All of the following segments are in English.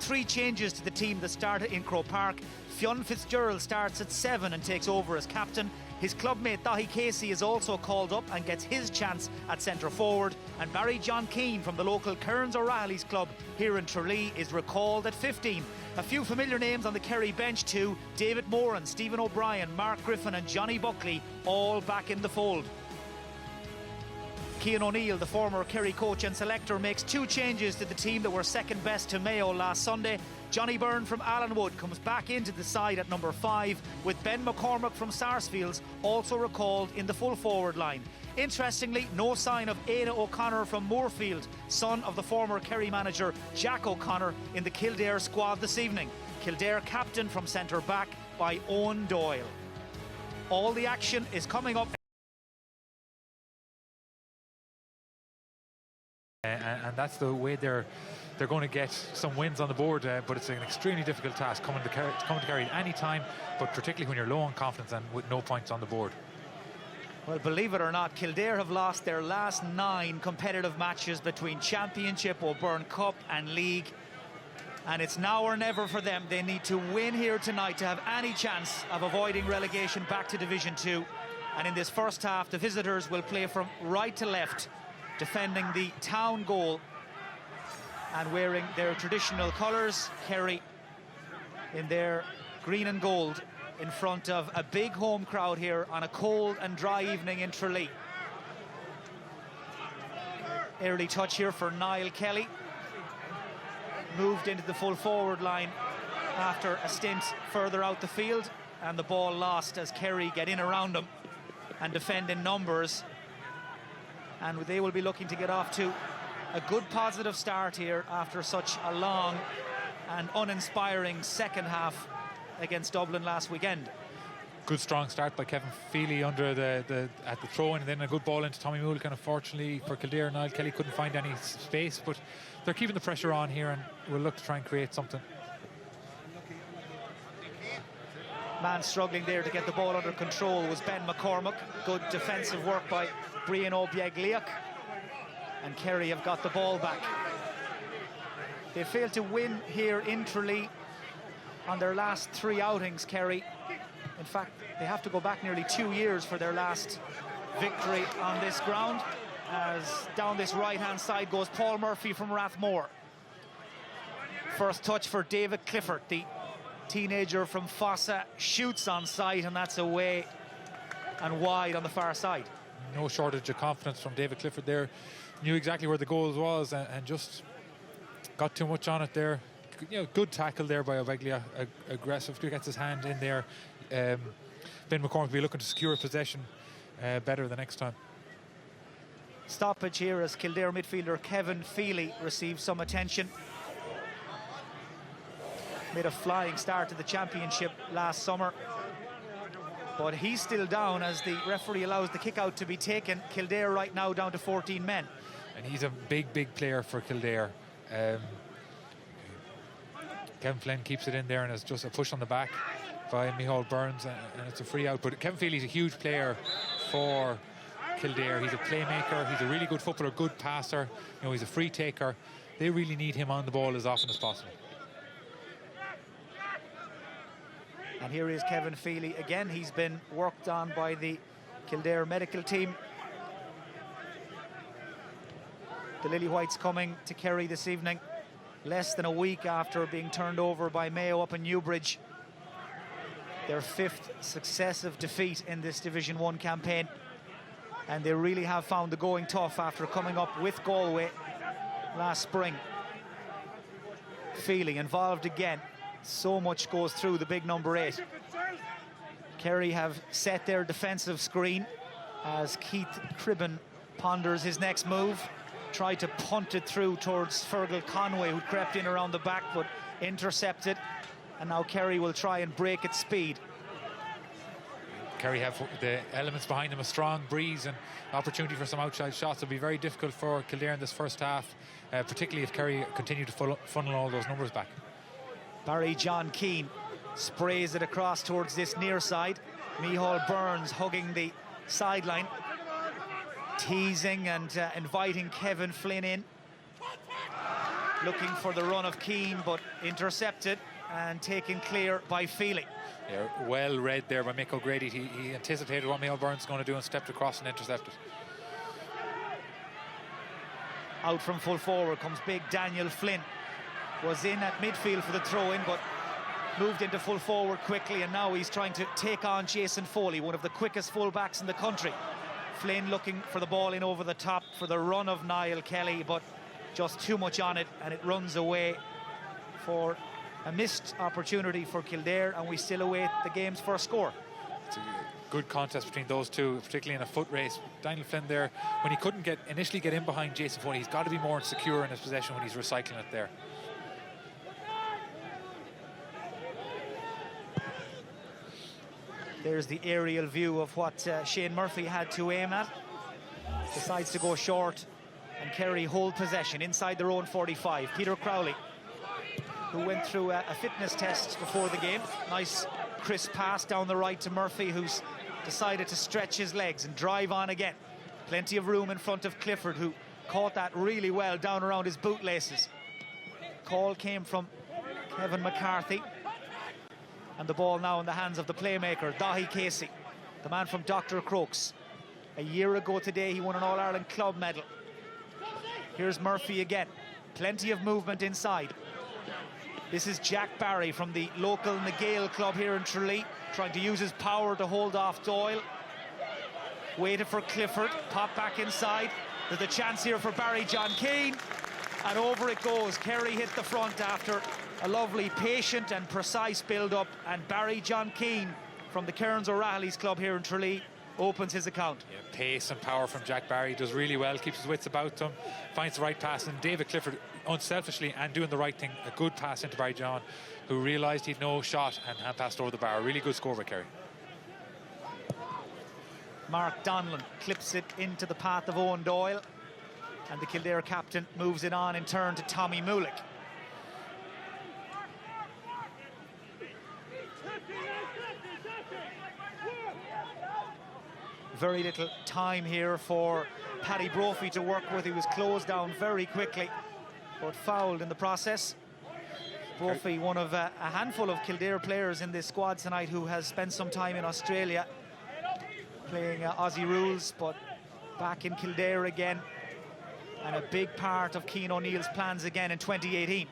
3 changes to the team that started in Croke Park. Fionn Fitzgerald starts at 7 and takes over as captain. His clubmate Dahi Casey is also called up and gets his chance at centre forward. And Barry John Keane from the local Kearns O'Reilly's club here in Tralee is recalled at 15. A few familiar names on the Kerry bench too. David Moran, Stephen O'Brien, Mark Griffin and Johnny Buckley all back in the fold. Cian O'Neill, the former Kerry coach and selector, makes 2 changes to the team that were second best to Mayo last Sunday. Johnny Byrne from Allenwood comes back into the side at number 5, with Ben McCormack from Sarsfields also recalled in the full forward line. Interestingly, no sign of Éanna O'Connor from Moorfield, son of the former Kerry manager Jack O'Connor, in the Kildare squad this evening. Kildare captain from centre back by Owen Doyle. All the action is coming up. And that's the way they're going to get some wins on the board, but it's an extremely difficult task coming to Kerry at any time, but particularly when you're low on confidence and with no points on the board. Well, believe it or not, Kildare have lost their last 9 competitive matches between Championship, O'Byrne Cup and League, and it's now or never for them. They need to win here tonight to have any chance of avoiding relegation back to Division 2. And in this first half, the visitors will play from right to left, defending the town goal and wearing their traditional colours. Kerry in their green and gold in front of a big home crowd here on a cold and dry evening in Tralee. Early touch here for Niall Kelly. Moved into the full forward line after a stint further out the field, and the ball lost as Kerry get in around him and defend in numbers. And they will be looking to get off to a good positive start here after such a long and uninspiring second half against Dublin last weekend. Good strong start by Kevin Feely under at the throw-in, and then a good ball into Tommy Moulton. Unfortunately for Kildare, Niall Kelly couldn't find any space, but they're keeping the pressure on here and will look to try and create something. Man struggling there to get the ball under control was Ben McCormack. Good defensive work by Brian O'Biegliac, and Kerry have got the ball back. They failed to win here in Tralee on their last 3 outings, Kerry. In fact, they have to go back nearly 2 years for their last victory on this ground, as down this right-hand side goes Paul Murphy from Rathmore. First touch for David Clifford, the teenager from Fossa, shoots on sight, and that's away and wide on the far side. No shortage of confidence from David Clifford there. Knew exactly where the goal was and just got too much on it there. You know, good tackle there by O'Beglia, aggressive, gets his hand in there. Ben McCormack will be looking to secure possession better the next time. Stoppage here as Kildare midfielder Kevin Feely receives some attention. Made a flying start to the championship last summer, but he's still down as the referee allows the kick out to be taken. Kildare right now down to 14 men. And he's a big player for Kildare. Kevin Flynn keeps it in there, and it's just a push on the back by Micheál Burns, and it's a free out. But Kevin Feely's a huge player for Kildare. He's a playmaker, he's a really good footballer, good passer. You know, he's a free taker. They really need him on the ball as often as possible. And here is Kevin Feely again. He's been worked on by the Kildare medical team. The Lily Whites coming to Kerry this evening, less than a week after being turned over by Mayo up in Newbridge. Their 5th successive defeat in this Division 1 campaign. And they really have found the going tough after coming up with Galway last spring. Feely involved again. So much goes through the big number 8. Kerry have set their defensive screen as Keith Cribben ponders his next move. Tried to punt it through towards Fergal Conway, who crept in around the back but intercepted. And now Kerry will try and break its speed. Kerry have the elements behind them, a strong breeze and opportunity for some outside shots. It'll be very difficult for Kildare in this first half, particularly if Kerry continue to funnel all those numbers back. Barry John Keane sprays it across towards this near side. Micheál Burns hugging the sideline, teasing and inviting Kevin Flynn in. looking for the run of Keane, but intercepted and taken clear by Feely. Yeah, well read there by Mick O'Grady. He anticipated what Melbourne's going to do and stepped across and intercepted. Out from full forward comes big Daniel Flynn. Was in at midfield for the throw-in, but moved into full forward quickly, and now he's trying to take on Jason Foley, one of the quickest full-backs in the country. Flynn looking for the ball in over the top for the run of Niall Kelly, but just too much on it, and it runs away for a missed opportunity for Kildare, and we still await the game's first score. It's a good contest between those two, particularly in a foot race. Daniel Flynn there, when he couldn't initially get in behind Jason Foley, he's got to be more secure in his possession when he's recycling it there. There's the aerial view of what Shane Murphy had to aim at. Decides to go short, and Kerry hold possession inside their own 45. Peter Crowley, who went through a fitness test before the game. Nice crisp pass down the right to Murphy, who's decided to stretch his legs and drive on again. Plenty of room in front of Clifford, who caught that really well down around his bootlaces. Call came from Kevin McCarthy. And the ball now in the hands of the playmaker, Dahi Casey, the man from Dr. Crokes. A year ago today, he won an All-Ireland club medal. Here's Murphy again. Plenty of movement inside. This is Jack Barry from the local Nagale club here in Tralee, trying to use his power to hold off Doyle. Waited for Clifford, pop back inside. There's a chance here for Barry John Keane. And over it goes. Kerry hit the front after a lovely, patient and precise build-up, and Barry John Keane from the Cairns O'Reilly's club here in Tralee opens his account. Yeah, pace and power from Jack Barry, does really well, keeps his wits about him, finds the right pass, and David Clifford, unselfishly and doing the right thing, a good pass into Barry John, who realised he'd no shot and hand passed over the bar. Really good score by Kerry. Mark Donlan clips it into the path of Owen Doyle, and the Kildare captain moves it on in turn to Tommy Mulick. Very little time here for Paddy Brophy to work with. He was closed down very quickly, but fouled in the process. Brophy, one of a handful of Kildare players in this squad tonight who has spent some time in Australia playing Aussie rules, but back in Kildare again, and a big part of Cian O'Neill's plans again in 2018.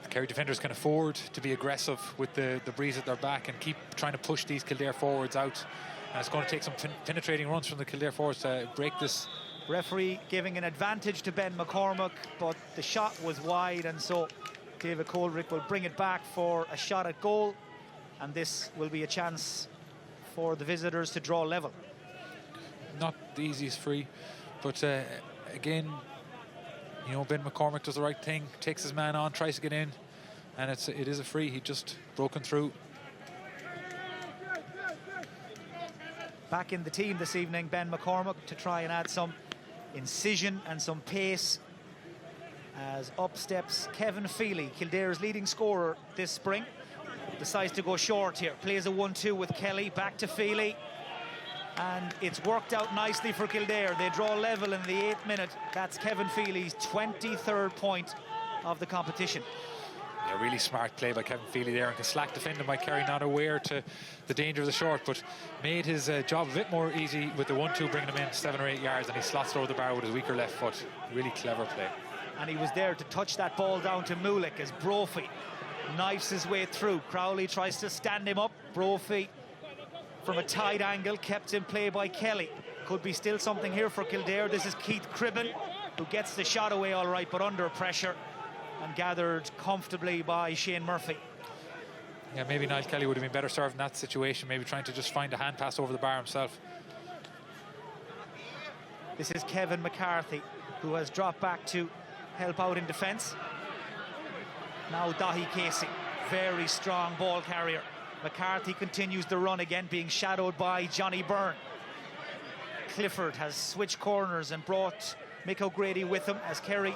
The Kerry defenders can afford to be aggressive with the breeze at their back and keep trying to push these Kildare forwards out. And it's going to take some penetrating runs from the Kildare forwards to break this. Referee giving an advantage to Ben McCormack, but the shot was wide, and so David Coldrick will bring it back for a shot at goal, and this will be a chance for the visitors to draw level. Not the easiest free, but again, you know, Ben McCormack does the right thing, takes his man on, tries to get in, and it is a free. He just broken through. Back in the team this evening, Ben McCormack, to try and add some incision and some pace, as up steps Kevin Feely, Kildare's leading scorer this spring. Decides to go short here, plays a 1-2 with Kelly, back to Feely, and it's worked out nicely for Kildare. They draw level in the 8th minute. That's Kevin Feely's 23rd point of the competition. Yeah, really smart play by Kevin Feely there, and the slack defending by Kerry, not aware to the danger of the short, but made his job a bit more easy with the 1-2, bringing him in 7 or 8 yards, and he slots over the bar with his weaker left foot. Really clever play. And he was there to touch that ball down to Mulick as Brophy knifes his way through. Crowley tries to stand him up. Brophy from a tight angle, kept in play by Kelly. Could be still something here for Kildare. This is Keith Cribben, who gets the shot away all right, but under pressure, and gathered comfortably by Shane Murphy. Yeah, maybe Niall Kelly would have been better served in that situation, maybe trying to just find a hand pass over the bar himself. This is Kevin McCarthy, who has dropped back to help out in defence. Now Dahi Casey, very strong ball carrier. McCarthy continues the run again, being shadowed by Johnny Byrne. Clifford has switched corners and brought Mick O'Grady with him as Kerry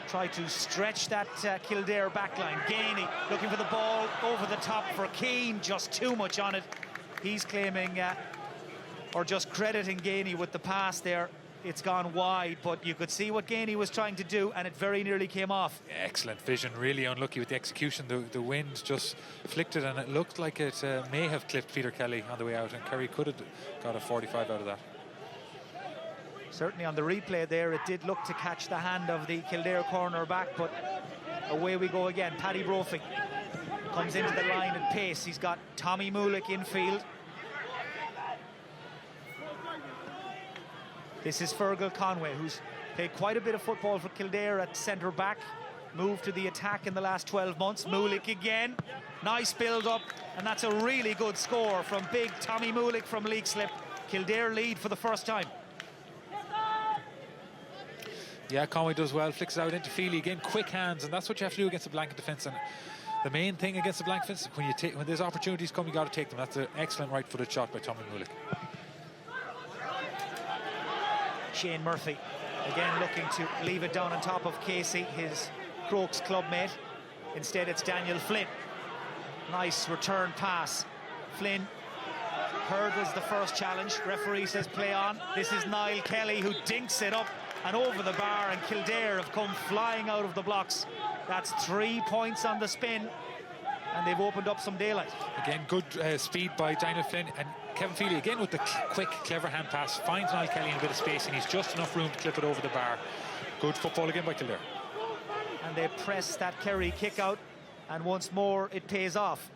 try to stretch that Kildare backline. Gainey looking for the ball over the top for Keane, just too much on it. He's claiming, or just crediting Gainey with the pass there. it's gone wide, but you could see what Gainey was trying to do, and it very nearly came off. Excellent vision, really unlucky with the execution. The wind just flicked it, and it looked like it may have clipped Peter Kelly on the way out, and Kerry could have got a 45 out of that. Certainly on the replay there, it did look to catch the hand of the Kildare corner back, but away we go again. Paddy Brophy comes into the line at pace. He's got Tommy Mulick infield. This is Fergal Conway, who's played quite a bit of football for Kildare at centre back. Moved to the attack in the last 12 months. Mulick again. Nice build up, and that's a really good score from big Tommy Mulick from Leixlip. Kildare lead for the first time. Yeah, Conway does well, flicks it out into Feely again, quick hands, and that's what you have to do against a blanket defence. And the main thing against the blanket defence, when there's opportunities come, you got to take them. That's an excellent right-footed shot by Tommy Mulick. Shane Murphy again looking to leave it down on top of Casey, his Crokes clubmate. Instead it's Daniel Flynn. Nice return pass. Flynn hurdles the first challenge. Referee says play on. This is Niall Kelly who dinks it up and over the bar, and Kildare have come flying out of the blocks. That's 3 points on the spin, and they've opened up some daylight. Again, good speed by Daniel Flynn, and Kevin Feely again with the quick, clever hand pass, finds Niall Kelly in a bit of space, and he's just enough room to clip it over the bar. Good football again by Kildare. And they press that Kerry kick out, and once more it pays off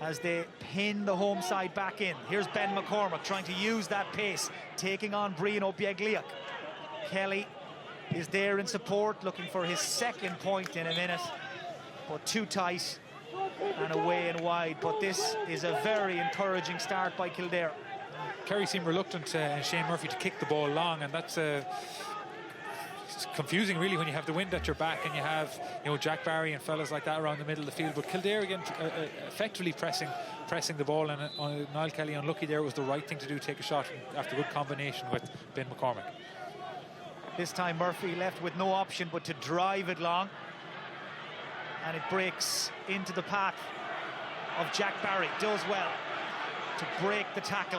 as they pin the home side back in. Here's Ben McCormack trying to use that pace, taking on Brian O'Biegliach. Kelly is there in support, looking for his second point in a minute, but too tight and away and wide. But this is a very encouraging start by Kildare. Kerry seemed reluctant, Shane Murphy, to kick the ball long, and that's it's confusing really when you have the wind at your back and you have, you know, Jack Barry and fellas like that around the middle of the field. But Kildare again effectively pressing the ball, and Niall Kelly, unlucky there. It was the right thing to do, take a shot after a good combination with Ben McCormack. This time Murphy left with no option but to drive it long, and it breaks into the path of Jack Barry. Does well to break the tackle.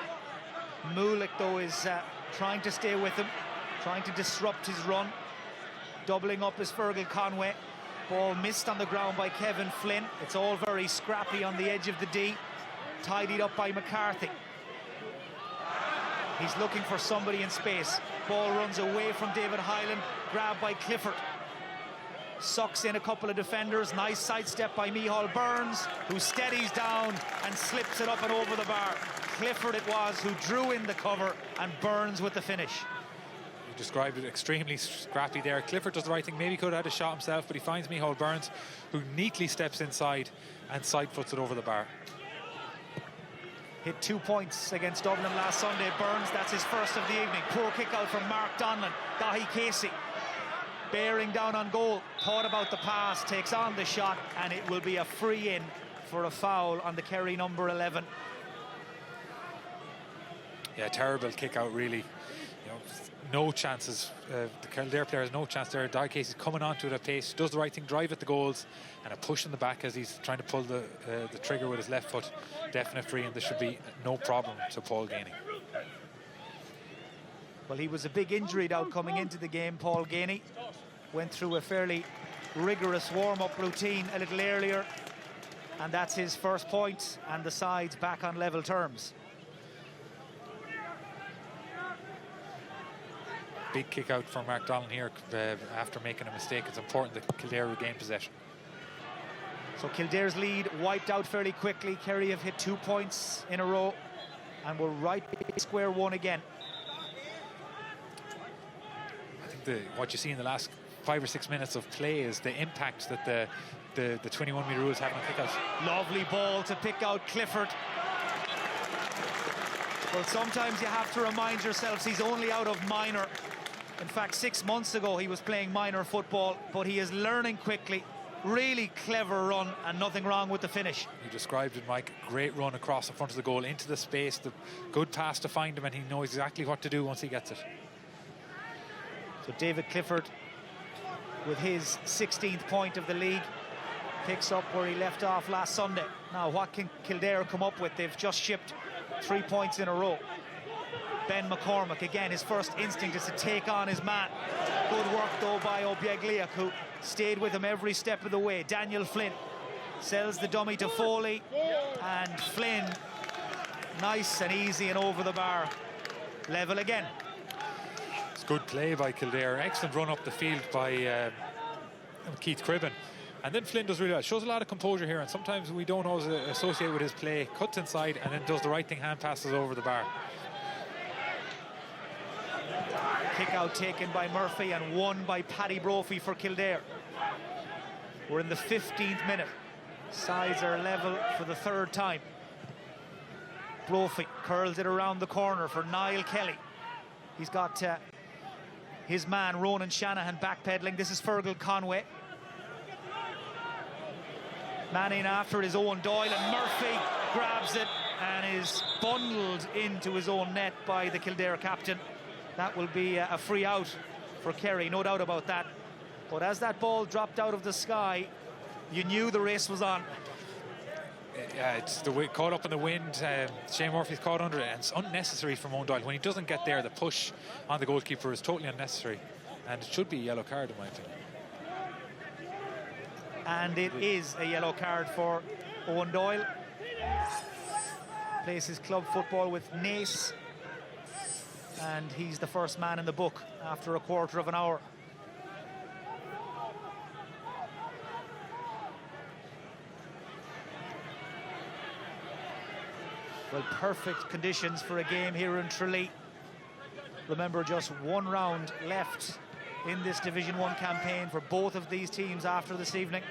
Mulick though is trying to stay with him, trying to disrupt his run. Doubling up is Fergal Conway. Ball missed on the ground by Kevin Flynn. It's all very scrappy on the edge of the D. Tidied up by McCarthy. He's looking for somebody in space. Ball runs away from David Hyland, grabbed by Clifford. Sucks in a couple of defenders. Nice sidestep by Micheál Burns, who steadies down and slips it up and over the bar. Clifford it was who drew in the cover, and Burns with the finish. You described it extremely scrappy there. Clifford does the right thing. Maybe could have had a shot himself, but he finds Micheál Burns, who neatly steps inside and side foots it over the bar. Hit 2 points against Dublin last Sunday. Burns, that's his first of the evening. Poor kick out from Mark Donlan. Dahi Casey bearing down on goal. Thought about the pass, takes on the shot, and it will be a free in for a foul on the Kerry number 11. Yeah, terrible kick out really. You know, no chances. The Kildare player has no chance there. Dahi Casey's coming onto it at pace, does the right thing, drive at the goals, and a push in the back as he's trying to pull the trigger with his left foot. Definite free, and this should be no problem to Paul Gainey. Well, he was a big injury out coming into the game, Paul Gainey. Went through a fairly rigorous warm-up routine a little earlier, and that's his first point, and the side's back on level terms. Big kick out for Mark Donlan here after making a mistake. It's important that Kildare regain possession. So Kildare's lead wiped out fairly quickly. Kerry have hit 2 points in a row, and we're right square one again. I think what you see in the last 5 or 6 minutes of play is the impact that the 21-metre rules have on kickouts. Lovely ball to pick out Clifford. Well, sometimes you have to remind yourselves he's only out of minor. In fact, 6 months ago he was playing minor football, but he is learning quickly. Really clever run, and nothing wrong with the finish. You described it, Mike. Great run across in front of the goal into the space. The good pass to find him, and he knows exactly what to do once he gets it. So David Clifford, with his 16th point of the league, picks up where he left off last Sunday. Now, what can Kildare come up with? They've just shipped 3 points in a row. Ben McCormack, again, his first instinct is to take on his man. Good work, though, by O'Biegliac, who stayed with him every step of the way. Daniel Flynn sells the dummy to Foley, and Flynn, nice and easy and over the bar. Level again. It's good play by Kildare. Excellent run up the field by Keith Cribben. And then Flynn does really well. Shows a lot of composure here, and sometimes we don't always associate with his play. Cuts inside and then does the right thing, hand passes over the bar. Kick out taken by Murphy and won by Paddy Brophy for Kildare. We're in the 15th minute. Sides are level for the third time. Brophy curls it around the corner for Niall Kelly. He's got his man Ronan Shanahan backpedaling. This is Fergal Conway. Man in after his Owen Doyle, and Murphy grabs it and is bundled into his own net by the Kildare captain. That will be a free out for Kerry, no doubt about that. But as that ball dropped out of the sky, you knew the race was on. Yeah, it's the way caught up in the wind. Shane Murphy's caught under it, and it's unnecessary from Owen Doyle. When he doesn't get there, the push on the goalkeeper is totally unnecessary, and it should be a yellow card in my opinion. And it is a yellow card for Owen Doyle. Plays his club football with Naas, and he's the first man in the book after a quarter of an hour. Well, perfect conditions for a game here in Tralee. Remember, just one round left in this Division 1 campaign for both of these teams after this evening.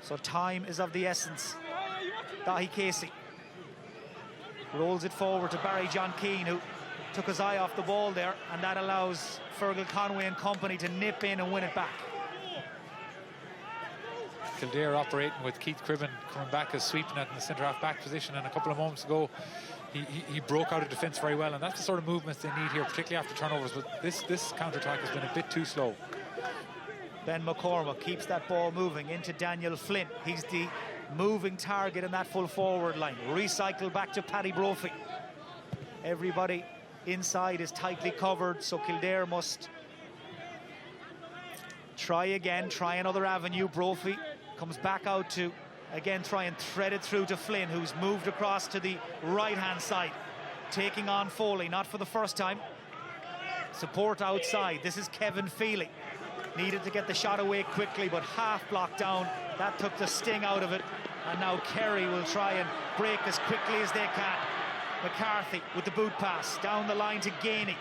So time is of the essence. Dahi Casey rolls it forward to Barry John Keane, who took his eye off the ball there, and that allows Fergal Conway and company to nip in and win it back. Kildare operating with Keith Cribben coming back as sweeping it in the centre-half back position, and a couple of moments ago he broke out of defence very well, and that's the sort of movements they need here, particularly after turnovers. But this counter-attack has been a bit too slow. Ben McCormack keeps that ball moving into Daniel Flynn. He's the moving target in that full forward line. Recycle back to Paddy Brophy. Everybody inside is tightly covered, so Kildare must try again, try another avenue. Brophy comes back out to again try and thread it through to Flynn, who's moved across to the right-hand side, taking on Foley, not for the first time. Support outside. This is Kevin Feely. Needed to get the shot away quickly, but half blocked down. That took the sting out of it. And now Kerry will try and break as quickly as they can. McCarthy with the boot pass down the line to Gainey,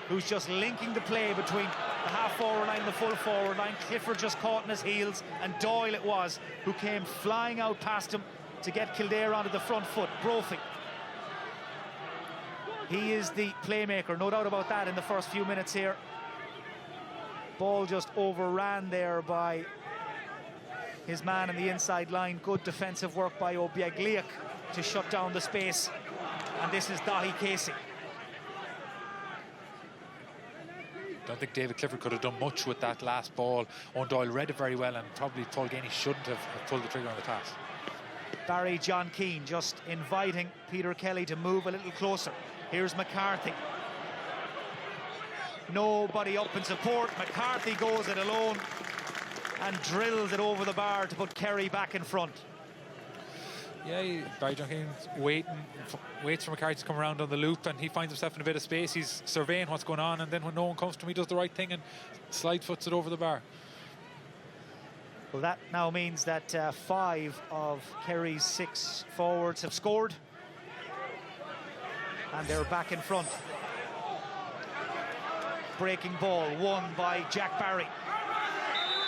who's just linking the play between the half-forward line and the full-forward line. Clifford just caught in his heels, and Doyle it was who came flying out past him to get Kildare onto the front foot. Brophy. He is the playmaker, no doubt about that, in the first few minutes here. Ball just overran there by his man in the inside line. Good defensive work by O'Biegliac to shut down the space. And this is Dahi Casey. Don't think David Clifford could have done much with that last ball. Owen Doyle read it very well, and probably Paul Gainey shouldn't have pulled the trigger on the pass. Barry John Keane just inviting Peter Kelly to move a little closer. Here's McCarthy. Nobody up in support. McCarthy goes it alone and drills it over the bar to put Kerry back in front. Yeah, Barry John Keane's waits for McCarthy to come around on the loop, and he finds himself in a bit of space. He's surveying what's going on, and then when no one comes to him, he does the right thing and slide foots it over the bar. Well, that now means that 5 of Kerry's 6 forwards have scored, and they're back in front. Breaking ball won by Jack Barry,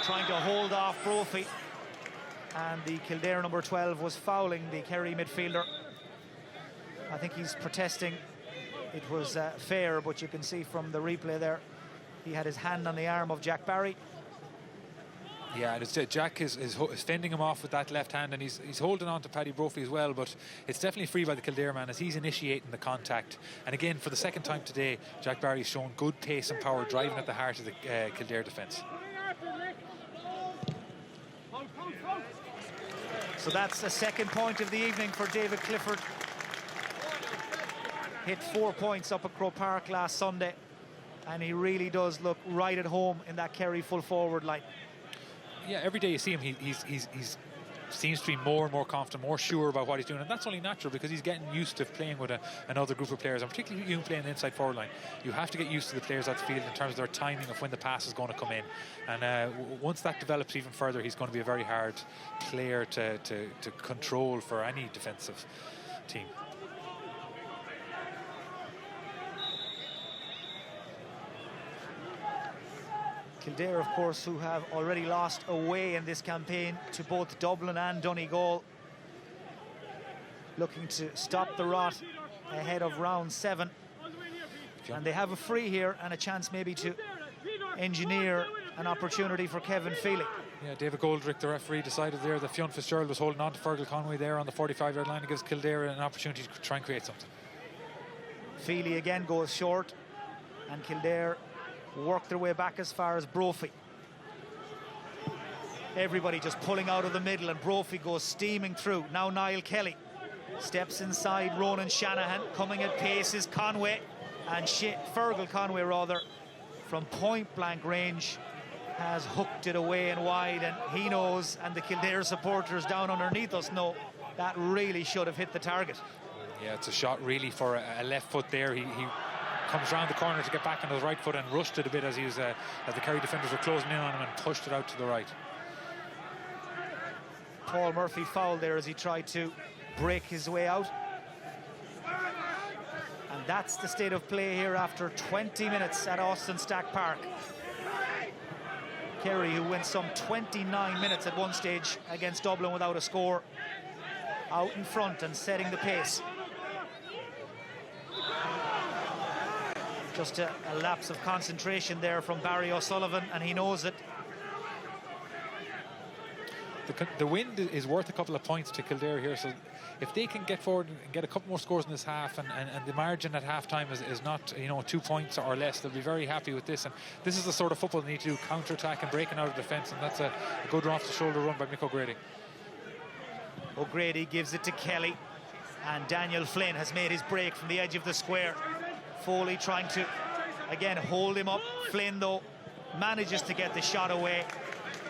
trying to hold off Brophy, and the Kildare number 12 was fouling the Kerry midfielder. I think he's protesting. It was fair, but you can see from the replay there, he had his hand on the arm of Jack Barry. Yeah, and Jack is fending him off with that left hand, and he's holding on to Paddy Brophy as well, but it's definitely free by the Kildare man as he's initiating the contact. And again, for the second time today, Jack Barry's shown good pace and power, driving at the heart of the Kildare defence. So that's the second point of the evening for David Clifford. hit 4 points up at Croke Park last Sunday, and he really does look right at home in that Kerry full forward line. Yeah, every day you see him, he seems to be more and more confident, more sure about what he's doing, and that's only natural because he's getting used to playing with another group of players, and particularly you playing the inside forward line. You have to get used to the players out the field in terms of their timing of when the pass is going to come in, and once that develops even further, he's going to be a very hard player to control for any defensive team. Kildare, of course, who have already lost away in this campaign to both Dublin and Donegal, looking to stop the rot ahead of round 7. And they have a free here and a chance maybe to engineer an opportunity for Kevin Feely. Yeah, David Goldrick, the referee, decided there that Fionn Fitzgerald was holding on to Fergal Conway there on the 45-yard line. It gives Kildare an opportunity to try and create something. Feely again goes short, and Kildare work their way back as far as Brophy. Everybody just pulling out of the middle, and Brophy goes steaming through. Now Niall Kelly steps inside Ronan Shanahan. Coming at pace is Conway, and Fergal Conway rather, from point blank range, has hooked it away and wide, and he knows, and the Kildare supporters down underneath us know, that really should have hit the target. Yeah, it's a shot really for a left foot there. He comes round the corner to get back on his right foot and rushed it a bit as he was as the Kerry defenders were closing in on him, and pushed it out to the right. Paul Murphy fouled there as he tried to break his way out. And that's the state of play here after 20 minutes at Austin Stack Park. Kerry, who went some 29 minutes at one stage against Dublin without a score, out in front and setting the pace. Just a lapse of concentration there from Barry O'Sullivan, and he knows it. The win is worth a couple of points to Kildare here, so if they can get forward and get a couple more scores in this half, and the margin at half-time is not 2 points or less, they'll be very happy with this. And this is the sort of football they need to do, counter-attack and breaking out of defence, and that's a good off-the-shoulder run by Mick O'Grady. O'Grady gives it to Kelly, and Daniel Flynn has made his break from the edge of the square. Foley trying to, again, hold him up. Flynn, though, manages to get the shot away.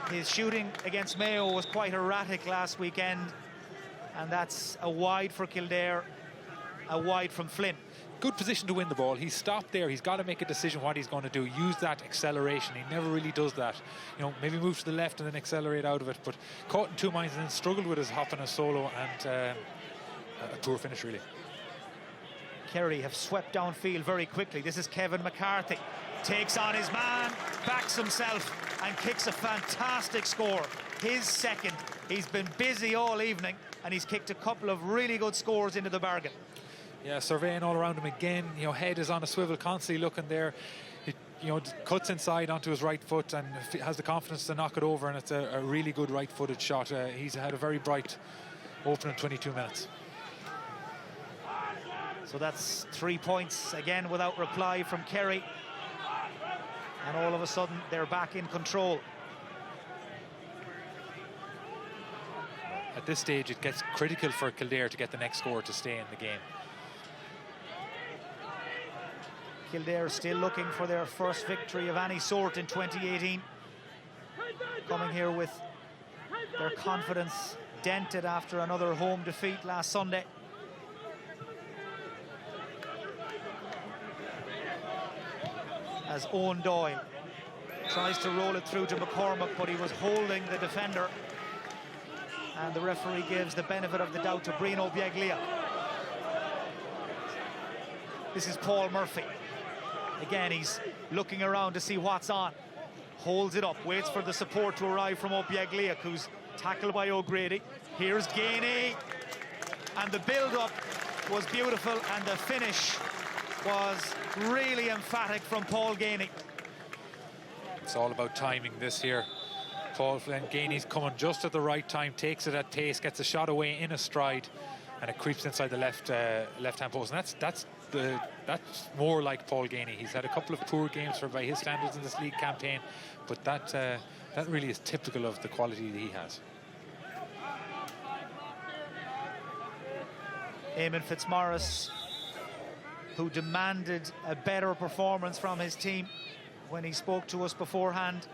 His shooting against Mayo was quite erratic last weekend, and that's a wide for Kildare, a wide from Flynn. Good position to win the ball. He's stopped there. He's got to make a decision what he's going to do. Use that acceleration. He never really does that. Maybe move to the left and then accelerate out of it, but caught in two minds and then struggled with his hop and his solo, and a poor finish, really. Kerry have swept downfield very quickly. This is Kevin McCarthy. Takes on his man, backs himself, and kicks a fantastic score. His second. He's been busy all evening, and he's kicked a couple of really good scores into the bargain. Yeah, surveying all around him again. Head is on a swivel, constantly looking there. He, cuts inside onto his right foot and has the confidence to knock it over, and it's a really good right-footed shot. He's had a very bright opening 22 minutes. So that's 3 points again without reply from Kerry, and all of a sudden they're back in control. At this stage it gets critical for Kildare to get the next score to stay in the game. Kildare still looking for their first victory of any sort in 2018, coming here with their confidence dented after another home defeat last Sunday. As Owen Doyle tries to roll it through to McCormack, but he was holding the defender, and the referee gives the benefit of the doubt to Brino Biaglia. This is Paul Murphy. Again, he's looking around to see what's on. Holds it up, waits for the support to arrive from O'Biagliac, who's tackled by O'Grady. Here's Gainey, and the build-up was beautiful, and the finish was really emphatic from Paul Gainey. It's all about timing this here. Paul Flynn, Gainey's coming just at the right time, takes it at pace, gets a shot away in a stride, and it creeps inside the left-hand post. And that's more like Paul Gainey. He's had a couple of poor games by his standards in this league campaign, but that really is typical of the quality that he has. Eamon Fitzmaurice who demanded a better performance from his team when he spoke to us beforehand.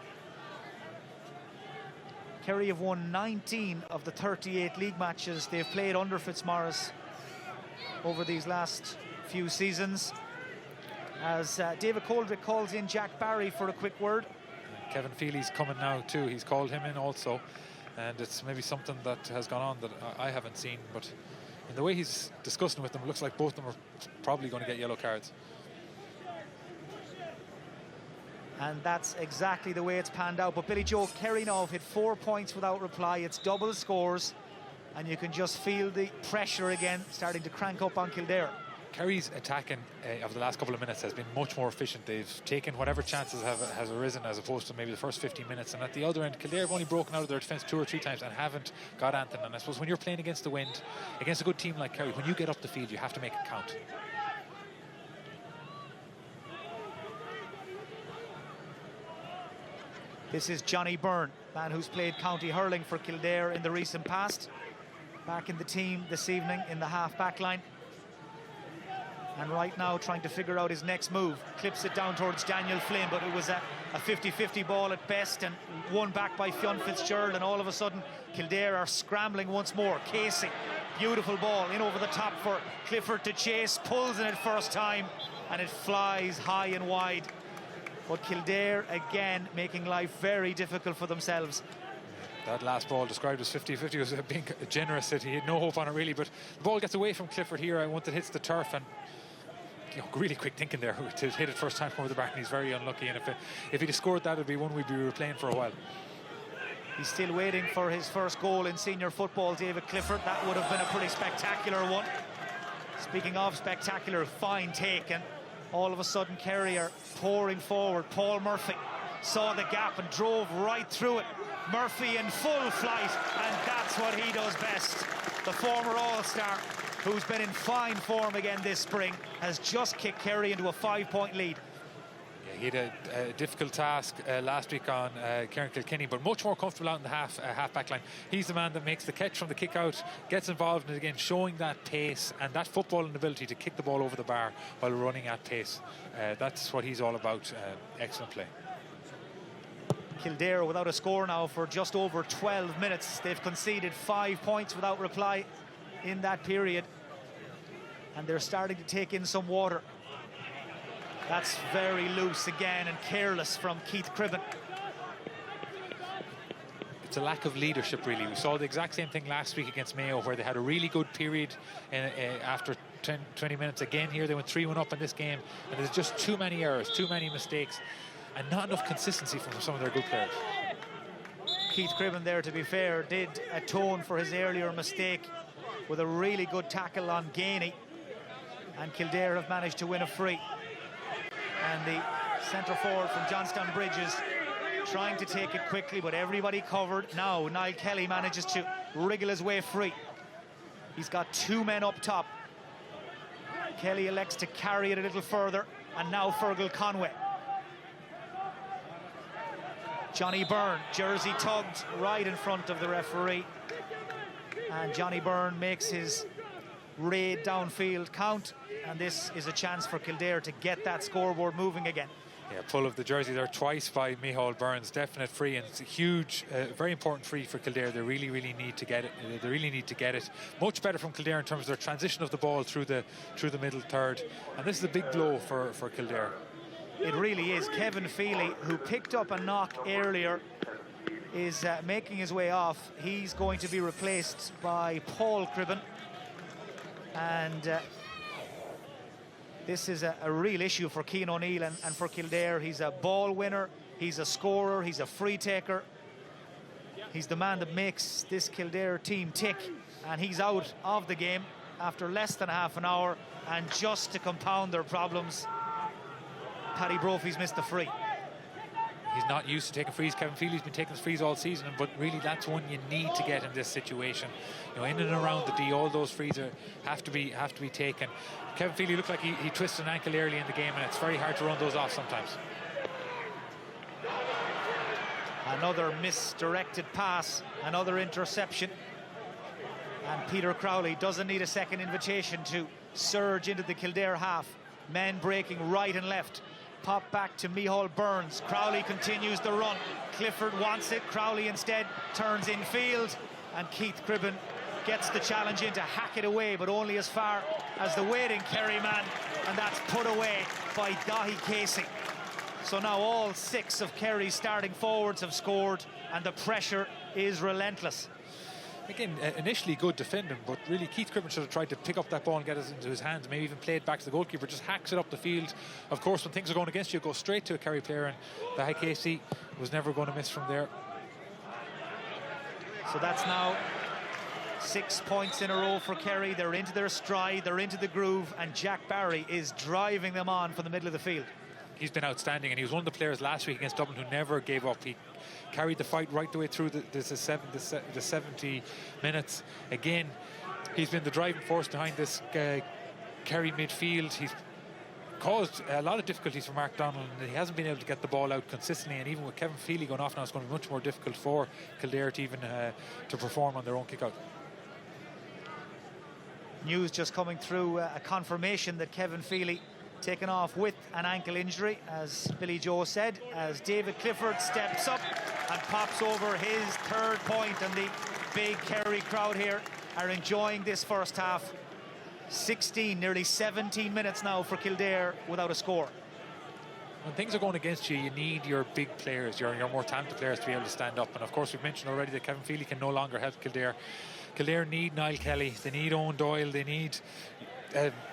Kerry have won 19 of the 38 league matches they've played under Fitzmaurice over these last few seasons. As David Coldrick calls in Jack Barry for a quick word. Kevin Feely's coming now too. He's called him in also, and it's maybe something that has gone on that I haven't seen, but in the way he's discussing with them, it looks like both of them are probably going to get yellow cards. And that's exactly the way it's panned out. But Billy Joe, Kerry now have hit 4 points without reply. It's double scores, and you can just feel the pressure again starting to crank up on Kildare. Kerry's attacking of the last couple of minutes has been much more efficient. They've taken whatever chances has arisen as opposed to maybe the first 15 minutes. And at the other end, Kildare have only broken out of their defence 2 or 3 times and haven't got anything. And I suppose when you're playing against the wind, against a good team like Kerry, when you get up the field, you have to make it count. This is Johnny Byrne, man who's played county hurling for Kildare in the recent past. Back in the team this evening in the half-back line. And right now trying to figure out his next move. Clips it down towards Daniel Flynn, but it was a 50-50 ball at best and won back by Fionn Fitzgerald, and all of a sudden Kildare are scrambling once more. Casey, beautiful ball in over the top for Clifford to chase, pulls in it first time and it flies high and wide. But Kildare again making life very difficult for themselves. That last ball described as 50-50 was being generous. He had no hope on it really, but the ball gets away from Clifford here once it hits the turf, and really quick thinking there to hit it first time over the back, and he's very unlucky. And if he'd have scored that, it'd be one we'd be replaying for a while. He's still waiting for his first goal in senior football, David Clifford. That would have been a pretty spectacular one. Speaking of spectacular, fine taken. All of a sudden Kerry are pouring forward. Paul Murphy saw the gap and drove right through it. Murphy in full flight, and that's what he does best. The former All-Star, who's been in fine form again this spring, has just kicked Kerry into a 5-point lead. Yeah, he had a difficult task last week on Kieran Kilkenny, but much more comfortable out in the half-back line. He's the man that makes the catch from the kick out, gets involved in it again, showing that pace and that footballing ability to kick the ball over the bar while running at pace. That's what he's all about. Excellent play. Kildare without a score now for just over 12 minutes. They've conceded 5 points without reply in that period, and they're starting to take in some water. That's very loose again and careless from Keith Cribben. It's a lack of leadership, really. We saw the exact same thing last week against Mayo, where they had a really good period after 20 minutes. Again here they went 3-1 up in this game, and there's just too many errors, too many mistakes, and not enough consistency from some of their good players. Keith Cribben there, to be fair, did atone for his earlier mistake with a really good tackle on Gainey, and Kildare have managed to win a free. And the centre forward from Johnstown Bridges trying to take it quickly, but everybody covered. Now Niall Kelly manages to wriggle his way free. He's got 2 men up top. Kelly elects to carry it a little further, and now Fergal Conway. Johnny Byrne, jersey tugged right in front of the referee, and Johnny Byrne makes his raid downfield count, and this is a chance for Kildare to get that scoreboard moving again. Yeah, pull of the jersey there twice by Micheál Burns, definite free, and it's a huge, very important free for Kildare. They really need to get it. They really need to get it. Much better from Kildare in terms of their transition of the ball through the middle third, and this is a big blow for Kildare. It really is. Kevin Feely, who picked up a knock earlier, is making his way off. He's going to be replaced by Paul Cribben, and this is a real issue for Cian O'Neill and for Kildare. He's a ball winner, he's a scorer, he's a free taker. He's the man that makes this Kildare team tick, and he's out of the game after less than half an hour. And just to compound their problems, Paddy Brophy's missed the free. He's not used to taking frees. Kevin Feely's been taking frees all season, but really that's one you need to get in this situation. You know, in and around the D, all those frees have to be taken. Kevin Feely looked like he twisted an ankle early in the game, and it's very hard to run those off sometimes. Another misdirected pass, another interception, and Peter Crowley doesn't need a second invitation to surge into the Kildare half. Men breaking right and left. Pop back to Micheál Burns. Crowley continues the run. Clifford wants it. Crowley instead turns infield. And Keith Cribben gets the challenge in to hack it away, but only as far as the waiting Kerry man. And that's put away by Dahi Casey. So now all 6 of Kerry's starting forwards have scored, and the pressure is relentless. Again, initially good defending, but really Keith Cribben should have tried to pick up that ball and get it into his hands, maybe even play it back to the goalkeeper, just hacks it up the field. Of course, when things are going against you, go straight to a Kerry player, and the Casey was never going to miss from there. So that's now 6 points in a row for Kerry. They're into their stride, they're into the groove, and Jack Barry is driving them on from the middle of the field. He's been outstanding, and he was one of the players last week against Dublin who never gave up. He carried the fight right the way through the 70 minutes. Again, he's been the driving force behind this Kerry midfield. He's caused a lot of difficulties for Mark Donald, and he hasn't been able to get the ball out consistently, and even with Kevin Feely going off now, it's going to be much more difficult for Kildare to even to perform on their own kick-out. News just coming through, a confirmation that Kevin Feely taken off with an ankle injury, as Billy Joe said, as David Clifford steps up and pops over his 3rd point, and the big Kerry crowd here are enjoying this first half. 16, nearly 17 minutes now for Kildare without a score. When things are going against you, you need your big players, your more talented players to be able to stand up. And of course, we've mentioned already that Kevin Feely can no longer help Kildare. Kildare need Niall Kelly, they need Owen Doyle, they need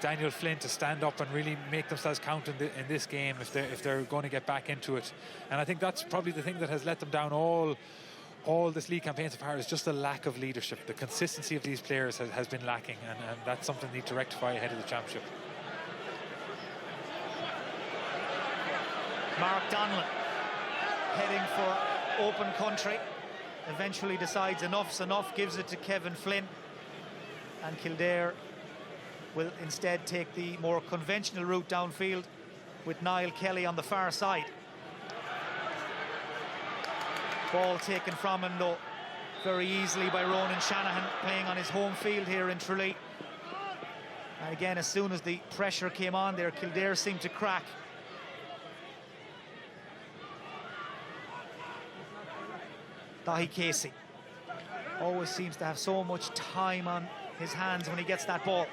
Daniel Flynn to stand up and really make themselves count in this game if they're going to get back into it. And I think that's probably the thing that has let them down all this league campaign so far, is just the lack of leadership. The consistency of these players has been lacking, and that's something they need to rectify ahead of the championship. Mark Donlan heading for open country, eventually decides enough's enough, gives it to Kevin Flynn, and Kildare will instead take the more conventional route downfield with Niall Kelly on the far side. Ball taken from him though very easily by Ronan Shanahan, playing on his home field here in Tralee. And again, as soon as the pressure came on there, Kildare seemed to crack. Dahi Casey always seems to have so much time on his hands when he gets that ball.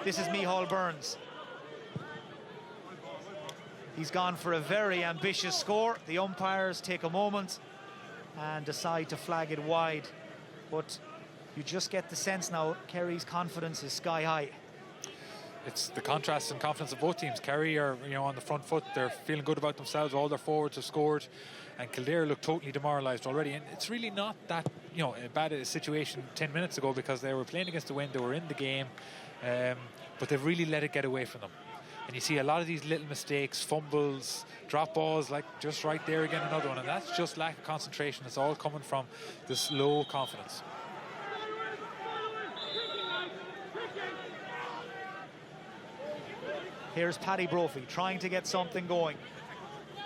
This is Micheál Burns. He's gone for a very ambitious score. The umpires take a moment and decide to flag it wide. But you just get the sense now Kerry's confidence is sky high. It's the contrast and confidence of both teams. Kerry are on the front foot. They're feeling good about themselves. All their forwards have scored, and Kildare look totally demoralised already. And it's really not that a bad a situation 10 minutes ago, because they were playing against the wind. They were in the game, but they've really let it get away from them. And you see a lot of these little mistakes, fumbles, drop balls, like just right there again, another one. And that's just lack of concentration. It's all coming from this low confidence. Here's Paddy Brophy trying to get something going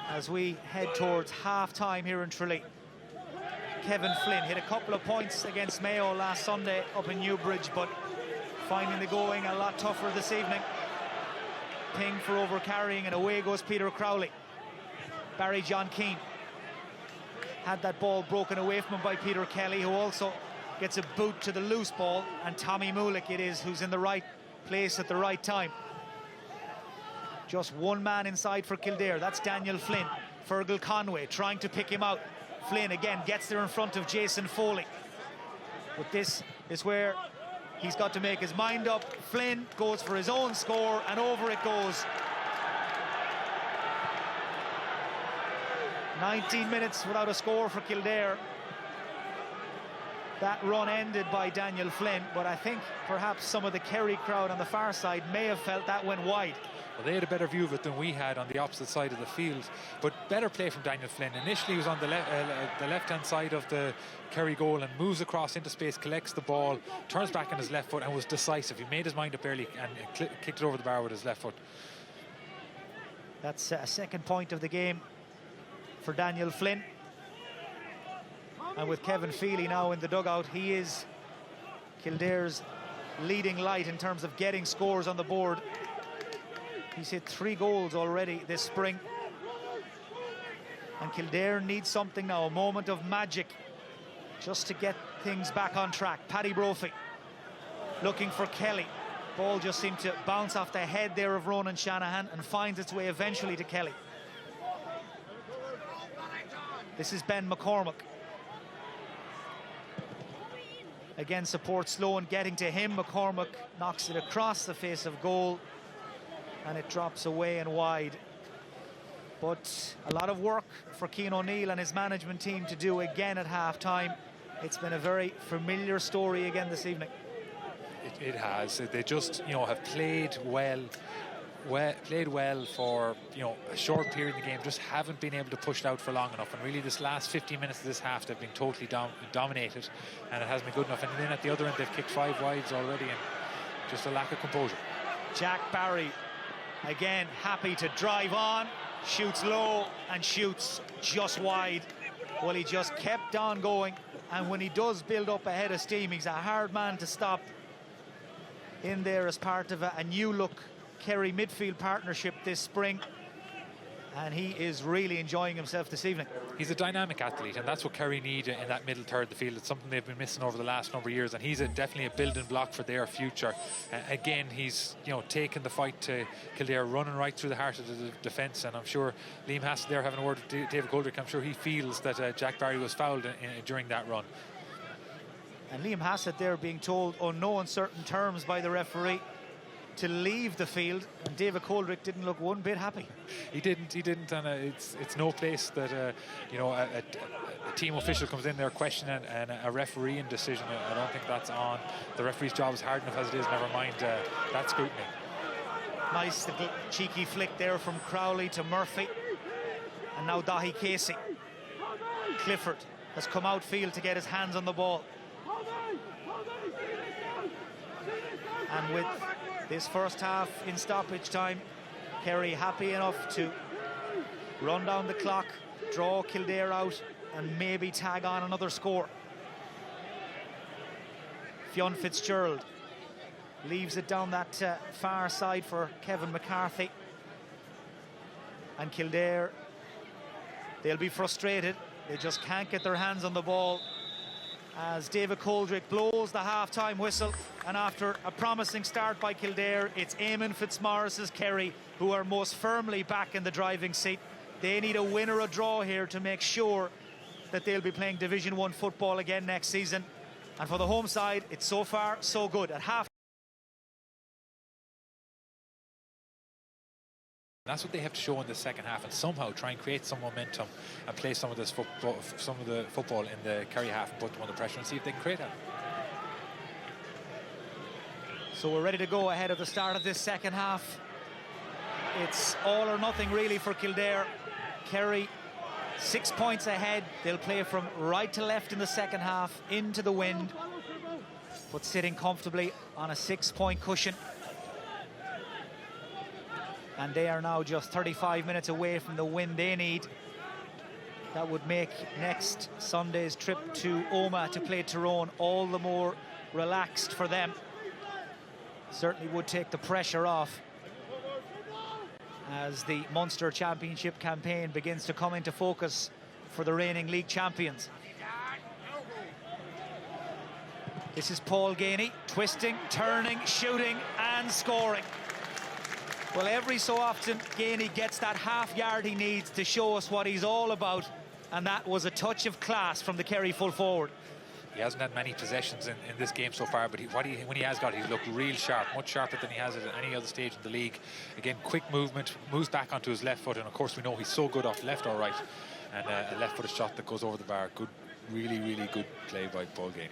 as we head towards half-time here in Tralee. Kevin Flynn hit a couple of points against Mayo last Sunday up in Newbridge, but finding the going a lot tougher this evening. Ping for over-carrying, and away goes Peter Crowley. Barry John Keane had that ball broken away from him by Peter Kelly, who also gets a boot to the loose ball, and Tommy Mulick it is who's in the right place at the right time. Just one man inside for Kildare, that's Daniel Flynn. Fergal Conway trying to pick him out. Flynn again gets there in front of Jason Foley. But this is where he's got to make his mind up. Flynn goes for his own score, and over it goes. 19 minutes without a score for Kildare. That run ended by Daniel Flynn, but I think perhaps some of the Kerry crowd on the far side may have felt that went wide. Well, they had a better view of it than we had on the opposite side of the field. But better play from Daniel Flynn. Initially he was on the left-hand side of the Kerry goal and moves across into space, collects the ball, turns back on his left foot and was decisive. He made his mind up early and kicked it over the bar with his left foot. That's a second point of the game for Daniel Flynn. And with Kevin Feely now in the dugout, he is Kildare's leading light in terms of getting scores on the board. He's hit 3 goals already this spring. And Kildare needs something now, a moment of magic, just to get things back on track. Paddy Brophy looking for Kelly. Ball just seemed to bounce off the head there of Ronan Shanahan and finds its way eventually to Kelly. This is Ben McCormack. Again, support slow and getting to him. McCormack knocks it across the face of goal and it drops away and wide. But a lot of work for Cian O'Neill and his management team to do again at half-time. It's been a very familiar story again this evening. It has. They just, have played well for, a short period in the game, just haven't been able to push it out for long enough. And really this last 15 minutes of this half, they've been totally dominated, and it hasn't been good enough. And then at the other end, they've kicked 5 wides already, and just a lack of composure. Jack Barry, again, happy to drive on, shoots low and shoots just wide. Well, he just kept on going, and when he does build up a head of steam, he's a hard man to stop in there as part of a new look Kerry midfield partnership this spring, and he is really enjoying himself this evening. He's a dynamic athlete, and that's what Kerry need in that middle third of the field. It's something they've been missing over the last number of years, and he's definitely a building block for their future. Again, he's taking the fight to Kildare, running right through the heart of the defence, and I'm sure Liam Hassett there having a word with David Goldrick, I'm sure he feels that Jack Barry was fouled during that run. And Liam Hassett there being told on no uncertain terms by the referee to leave the field, and David Goldrick didn't look one bit happy. He didn't, and it's no place that a team official comes in there questioning a refereeing decision. I don't think that's on. The referee's job is hard enough as it is, never mind that scrutiny. Nice little cheeky flick there from Crowley to Murphy, and now Dahi Casey. Clifford has come outfield to get his hands on the ball, and with this first half in stoppage time, Kerry happy enough to run down the clock, draw Kildare out, and maybe tag on another score. Fionn Fitzgerald leaves it down that far side for Kevin McCarthy. And Kildare, they'll be frustrated. They just can't get their hands on the ball as David Goldrick blows the half-time whistle. And after a promising start by Kildare, it's Eamon Fitzmaurice's Kerry who are most firmly back in the driving seat. They need a win or a draw here to make sure that they'll be playing Division 1 football again next season. And for the home side, it's so far so good. At half, that's what they have to show in the second half, and somehow try and create some momentum and play some of the football in the Kerry half and put them under pressure and see if they can create that. So we're ready to go ahead of the start of this second half. It's all or nothing really for Kildare. Kerry 6 points ahead. They'll play from right to left in the second half, into the wind, but sitting comfortably on a 6-point cushion. And they are now just 35 minutes away from the win they need. That would make next Sunday's trip to Omagh to play Tyrone all the more relaxed for them. Certainly would take the pressure off as the Munster Championship campaign begins to come into focus for the reigning league champions. This is Paul Gainey, twisting, turning, shooting and scoring. Well, every so often, Gainey gets that half yard he needs to show us what he's all about, and that was a touch of class from the Kerry full forward. He hasn't had many possessions in this game so far, but when he has got, he's looked real sharp, much sharper than he has at any other stage in the league. Again, quick movement, moves back onto his left foot, and of course we know he's so good off left or right, and a left-footed shot that goes over the bar. Good, really, really good play by Paul Gainey.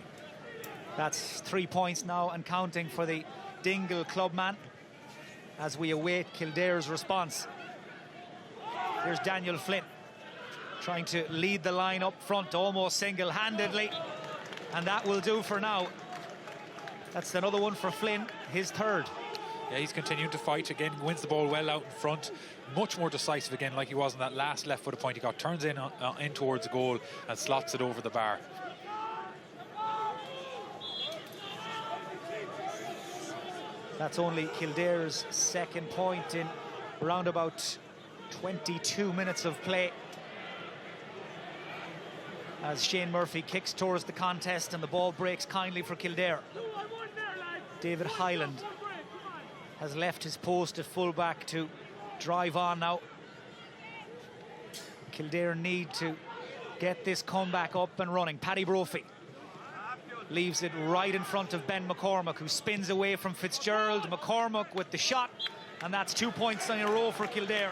That's 3 points now and counting for the Dingle clubman as we await Kildare's response. Here's Daniel Flynn trying to lead the line up front almost single-handedly, and that will do for now. That's another one for Flynn, his third. Yeah, he's continuing to fight again, wins the ball well out in front, much more decisive again, like he was in that last left-footed point he got, turns in towards the goal and slots it over the bar. That's only Kildare's second point in around about 22 minutes of play, as Shane Murphy kicks towards the contest and the ball breaks kindly for Kildare. David Hyland has left his post at fullback to drive on now. Kildare need to get this comeback up and running. Paddy Brophy leaves it right in front of Ben McCormack, who spins away from Fitzgerald. McCormack with the shot, and that's 2 points in a row for Kildare.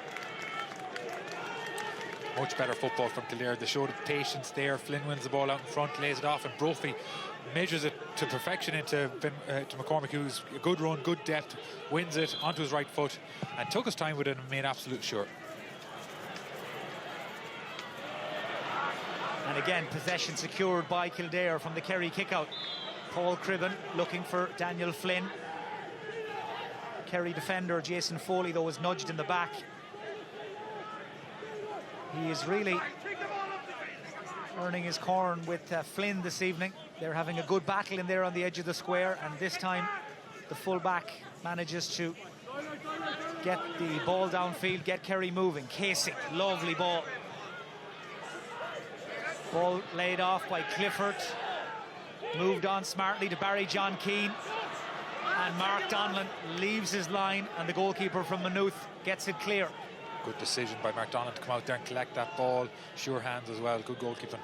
Much better football from Kildare. They showed patience there. Flynn wins the ball out in front, lays it off, and Brophy measures it to perfection to McCormack, who's a good run, good depth, wins it onto his right foot, and took his time with it and made absolute sure. And again, possession secured by Kildare from the Kerry kick-out. Paul Cribben looking for Daniel Flynn. Kerry defender Jason Foley, though, was nudged in the back. He is really earning his corn with Flynn this evening. They're having a good battle in there on the edge of the square, and this time the full-back manages to get the ball downfield, get Kerry moving. Casey, lovely ball. Ball laid off by Clifford. Moved on smartly to Barry John Keane. And Mark Donlan leaves his line, and the goalkeeper from Maynooth gets it clear. Good decision by Mark Donlan to come out there and collect that ball. Sure hands as well. Good goalkeeping.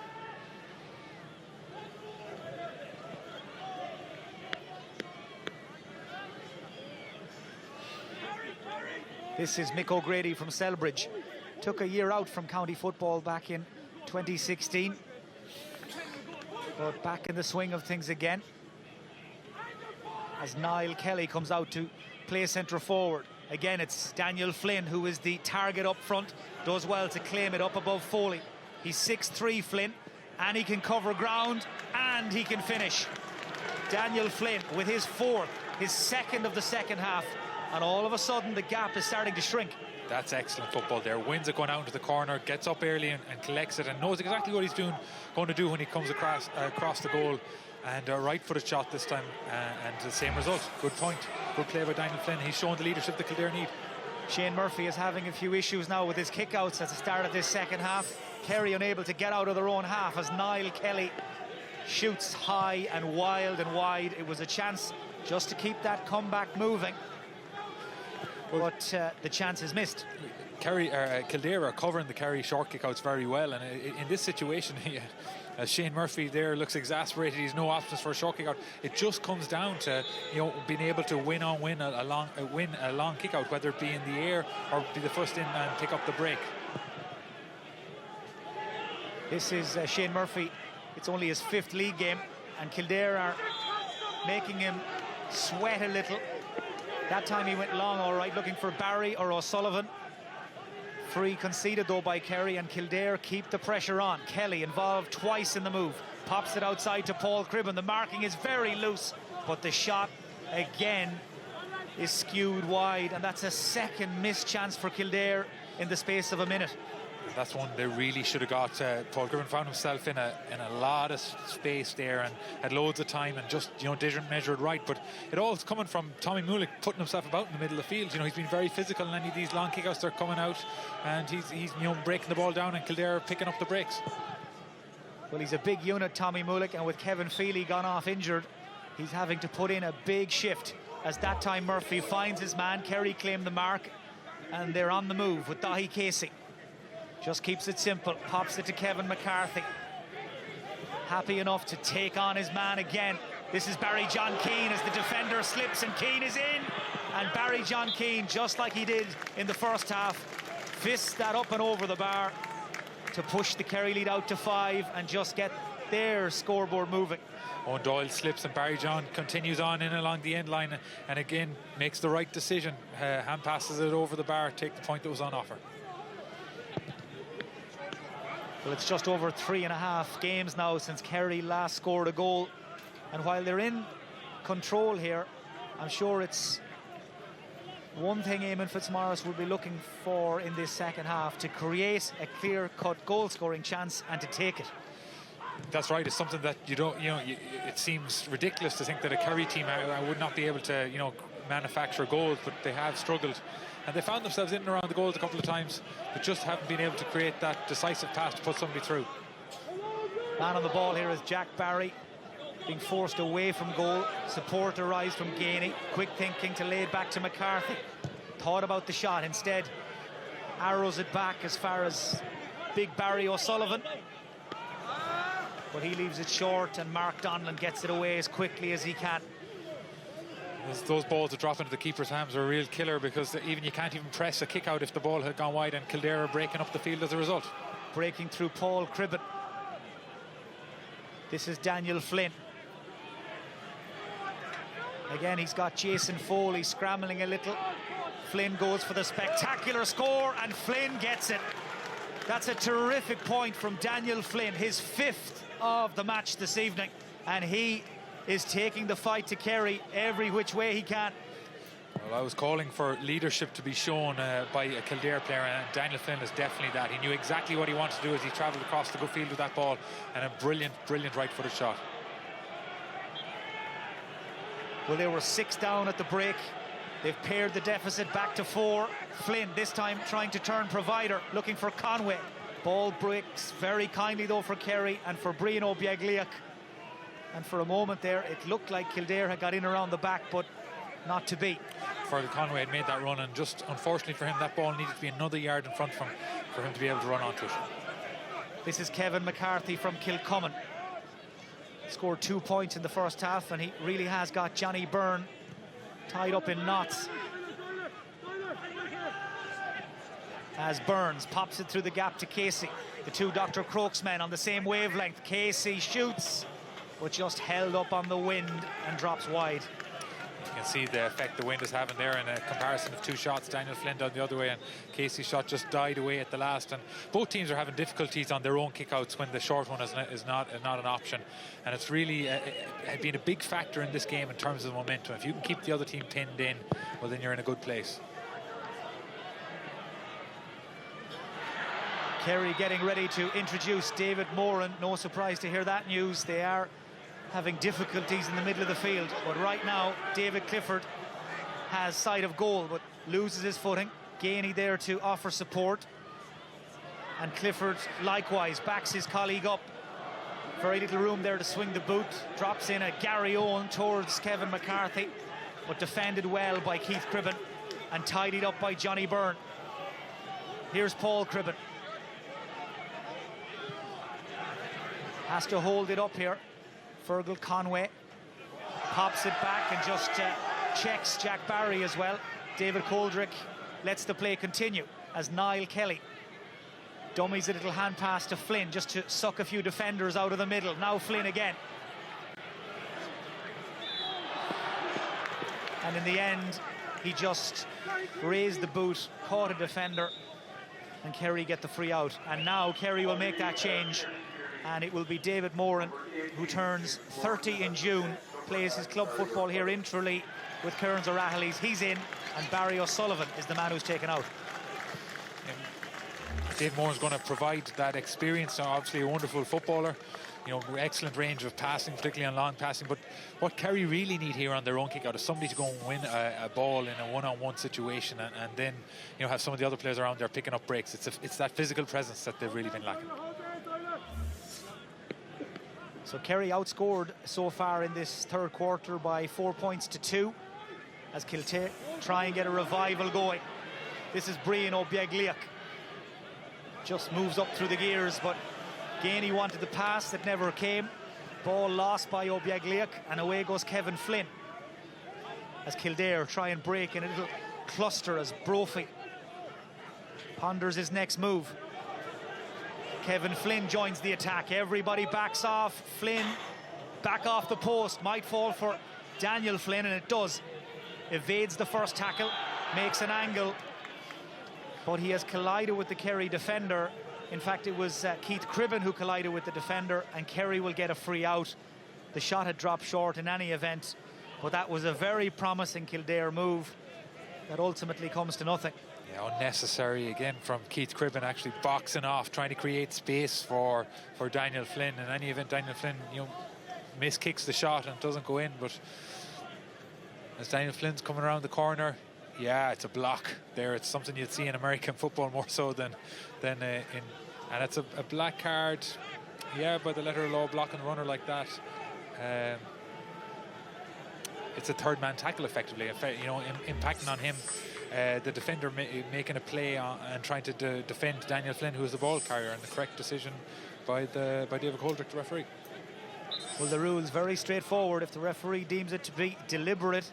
This is Mick O'Grady from Selbridge. Took a year out from county football back in 2016, but back in the swing of things again, as Niall Kelly comes out to play centre forward. Again, it's Daniel Flynn who is the target up front, does well to claim it up above Foley. He's 6'3", Flynn, and he can cover ground and he can finish. Daniel Flynn with his fourth, his second of the second half, and all of a sudden the gap is starting to shrink. That's excellent football there. Wins it going out into the corner, gets up early and collects it, and knows exactly what he's going to do when he comes across the goal. And a right-footed shot this time, and the same result. Good point. Good play by Daniel Flynn. He's shown the leadership that Kildare need. Shane Murphy is having a few issues now with his kickouts at the start of this second half. Kerry unable to get out of their own half as Niall Kelly shoots high and wild and wide. It was a chance just to keep that comeback moving. But the chance is missed. Kildare are covering the Kerry short kickouts very well, and in this situation, Shane Murphy there looks exasperated. He's no options for a short kickout. It just comes down to being able to win a long kickout, whether it be in the air or be the first in and pick up the break. This is Shane Murphy. It's only his 5th league game, and Kildare are making him sweat a little. That time he went long, all right, looking for Barry or O'Sullivan. Free conceded, though, by Kerry, and Kildare keep the pressure on. Kelly involved twice in the move. Pops it outside to Paul Cribben. The marking is very loose, but the shot, again, is skewed wide, and that's a second missed chance for Kildare in the space of a minute. That's one they really should have got. Paul Cribben found himself in a lot of space there and had loads of time and just didn't measure it right. But it all is coming from Tommy Mulick putting himself about in the middle of the field. He's been very physical in any of these long kickouts. They're coming out, and he's breaking the ball down, and Kildare picking up the breaks. Well, he's a big unit, Tommy Mulick, and with Kevin Feely gone off injured, he's having to put in a big shift. As that time Murphy finds his man, Kerry claim the mark, and they're on the move with Dahi Casey. Just keeps it simple, pops it to Kevin McCarthy. Happy enough to take on his man again. This is Barry John Keane as the defender slips and Keane is in. And Barry John Keane, just like he did in the first half, fists that up and over the bar to push the Kerry lead out to 5 and just get their scoreboard moving. Owen Doyle slips and Barry John continues on in along the end line and again makes the right decision. Hand passes it over the bar, take the point that was on offer. Well, it's just over 3.5 games now since Kerry last scored a goal. And while they're in control here, I'm sure it's one thing Eamon Fitzmaurice will be looking for in this second half, to create a clear-cut goal-scoring chance and to take it. That's right. It's something that it seems ridiculous to think that a Kerry team would not be able to, manufacture goals, but they have struggled. And they found themselves in and around the goals a couple of times, but just haven't been able to create that decisive pass to put somebody through. Man on the ball here is Jack Barry, being forced away from goal. Support arrives from Gainey. Quick thinking to lay it back to McCarthy. Thought about the shot. Instead, arrows it back as far as big Barry O'Sullivan. But he leaves it short, and Mark Donlan gets it away as quickly as he can. Those balls that drop into the keeper's hands are a real killer, because even you can't even press a kick out if the ball had gone wide, and Kildare are breaking up the field as a result. Breaking through Paul Cribben. This is Daniel Flynn. Again, he's got Jason Foley scrambling a little. Flynn goes for the spectacular score, and Flynn gets it. That's a terrific point from Daniel Flynn, his 5th of the match this evening, and he is taking the fight to Kerry every which way he can. Well, I was calling for leadership to be shown by a Kildare player, and Daniel Flynn is definitely that. He knew exactly what he wanted to do as he travelled across the good field with that ball, and a brilliant right-footed shot. Well, they were 6 down at the break. They've pared the deficit back to 4. Flynn this time trying to turn provider, looking for Conway. Ball breaks very kindly though for Kerry and for Brian O'Biegliach. And for a moment there, it looked like Kildare had got in around the back, but not to be. Fergal Conway had made that run, and just unfortunately for him, that ball needed to be another yard in front from for him to be able to run onto it. This is Kevin McCarthy from Kilcommon. Scored 2 points in the first half, and he really has got Johnny Byrne tied up in knots. As Burns pops it through the gap to Casey. The two Dr. Crokes men on the same wavelength. Casey shoots, but just held up on the wind and drops wide. You can see the effect the wind is having there in a comparison of 2 shots. Daniel Flynn down the other way, and Casey's shot just died away at the last. And both teams are having difficulties on their own kickouts when the short one is not an option. And it's really been a big factor in this game in terms of momentum. If you can keep the other team pinned in, well, then you're in a good place. Kerry getting ready to introduce David Moran. No surprise to hear that news. They are having difficulties in the middle of the field, but right now David Clifford has sight of goal but loses his footing. Gainey there to offer support, and Clifford likewise backs his colleague up. Very little room there to swing the boot. Drops in a Gary Owen towards Kevin McCarthy, but defended well by Keith Cribben and tidied up by Johnny Byrne. Here's Paul Cribben. Has to hold it up here. Fergal Conway pops it back and just checks Jack Barry as well. David Coldrick lets the play continue as Niall Kelly dummies a little hand pass to Flynn just to suck a few defenders out of the middle. Now Flynn again. And in the end, he just raised the boot, caught a defender, and Kerry get the free out. And now Kerry will make that change, and it will be David Moran, who turns 30 in June, plays his club football here in Tralee with Kearns O'Rahilly's. He's in, and Barry O'Sullivan is the man who's taken out. David Moran's going to provide that experience. Now, obviously a wonderful footballer, you know, excellent range of passing, particularly on long passing. But what Kerry really need here on their own kick out is somebody to go and win a ball in a one-on-one situation, and then, you know, have some of the other players around there picking up breaks. It's that physical presence that they've really been lacking. So Kerry outscored so far in this third quarter by 4 points to 2 as Kildare try and get a revival going. This is Brian O'Biegliach. Just moves up through the gears, but Gainey wanted the pass that never came. Ball lost by O'Biegliach, and away goes Kevin Flynn as Kildare try and break in a little cluster as Brophy ponders his next move. Kevin Flynn joins the attack. Everybody backs off. Flynn back off the post. Might fall for Daniel Flynn, and it does. Evades the first tackle, makes an angle, but he has collided with the Kerry defender. In fact, it was Keith Cribben who collided with the defender, and Kerry will get a free out. The shot had dropped short in any event, but that was a very promising Kildare move that ultimately comes to nothing. Yeah, unnecessary again from Keith Cribben, actually boxing off, trying to create space for Daniel Flynn. In any event, Daniel Flynn, you know, miskicks the shot and doesn't go in, but As Daniel Flynn's coming around the corner, yeah, it's a block there. It's something you'd see in American football more so than in, and it's a black card. Yeah, by the letter of law, blocking a runner like that. It's a third man tackle effectively, you know, impacting on him. The defender making a play and trying to defend Daniel Flynn, who is the ball carrier, and the correct decision by David Holdrick, the referee. Well, the rule's very straightforward. If the referee deems it to be deliberate,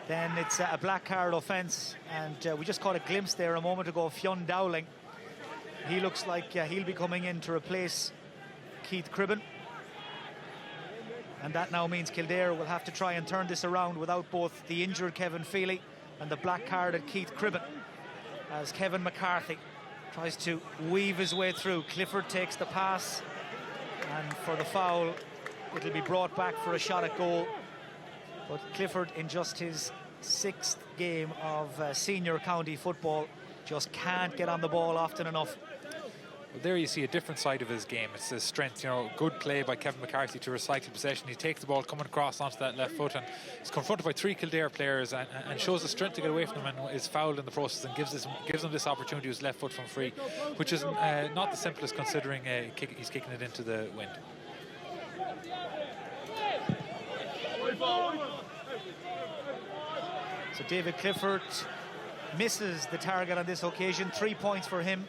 then it's a black card offence. And we just caught a glimpse there a moment ago of Fionn Dowling. He looks like he'll be coming in to replace Keith Cribben. And that now means Kildare will have to try and turn this around without both the injured Kevin Feely and the black carded Keith Cribben, as Kevin McCarthy tries to weave his way through. Clifford takes the pass, and for the foul it'll be brought back for a shot at goal. But Clifford, in just his 6th game of senior county football, just can't get on the ball often enough. Well, there you see a different side of his game. It's his strength, you know. Good play by Kevin McCarthy to recycle possession. He takes the ball coming across onto that left foot and is confronted by 3 Kildare players and shows the strength to get away from them, and is fouled in the process, and gives them this opportunity with his left foot from free, which is not the simplest considering he's kicking it into the wind. So David Clifford misses the target on this occasion. 3 points for him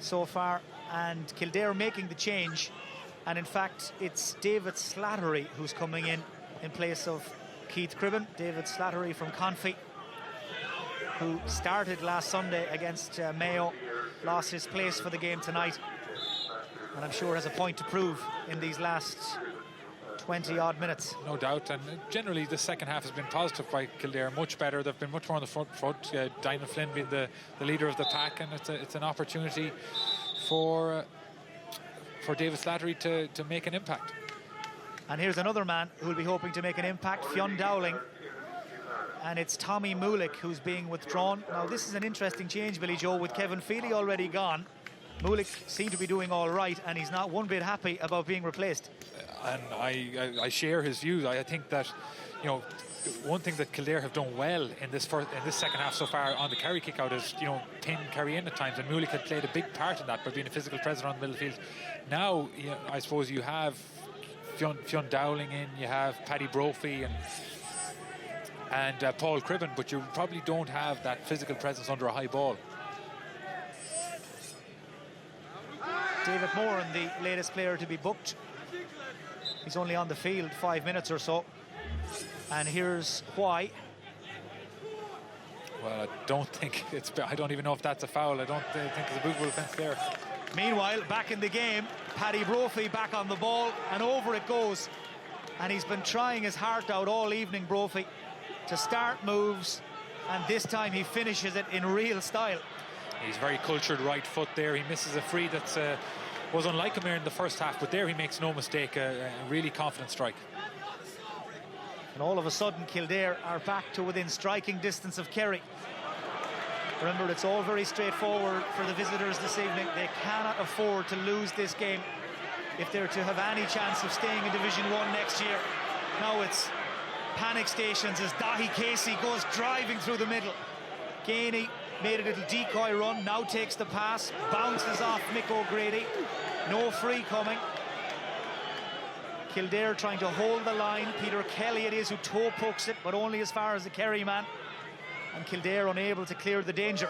so far, and Kildare making the change. And in fact, it's David Slattery who's coming in place of Keith Cribben. David Slattery from Confey, who started last Sunday against Mayo, lost his place for the game tonight, and I'm sure has a point to prove in these last 20-odd minutes. No doubt, and generally the second half has been positive by Kildare, much better. They've been much more on the front. Daniel Flynn being the leader of the pack, and it's an opportunity for David Slattery to make an impact. And here's another man who will be hoping to make an impact, Fionn Dowling. And it's Tommy Mulick who's being withdrawn. Now, this is an interesting change, Billy Joe, with Kevin Feely already gone. Mulick seemed to be doing all right, and he's not one bit happy about being replaced. And I share his views. I think that, you know, one thing that Kildare have done well in this second half so far on the Kerry kick-out is, you know, pin Kerry in at times, and Mulick had played a big part in that by being a physical presence on the middle field. Now, you know, I suppose you have Fionn Dowling in, you have Paddy Brophy and Paul Cribben, but you probably don't have that physical presence under a high ball. David Moran, the latest player to be booked. He's only on the field 5 minutes or so. And here's why. Well, I don't even know if that's a foul. I don't think there's a bootable offence there. Meanwhile, back in the game, Paddy Brophy back on the ball, and over it goes. And he's been trying his heart out all evening, Brophy, to start moves, and this time he finishes it in real style. He's very cultured right foot there. He misses a free that was unlike him here in the first half, but there he makes no mistake. A really confident strike. And all of a sudden, Kildare are back to within striking distance of Kerry. Remember, it's all very straightforward for the visitors this evening. They cannot afford to lose this game if they're to have any chance of staying in Division 1 next year. Now it's panic stations as Dahi Casey goes driving through the middle. Gainey made a little decoy run, now takes the pass, bounces off Mick O'Grady. No free coming. Kildare trying to hold the line. Peter Kelly it is who toe pokes it, but only as far as the Kerry man. And Kildare unable to clear the danger.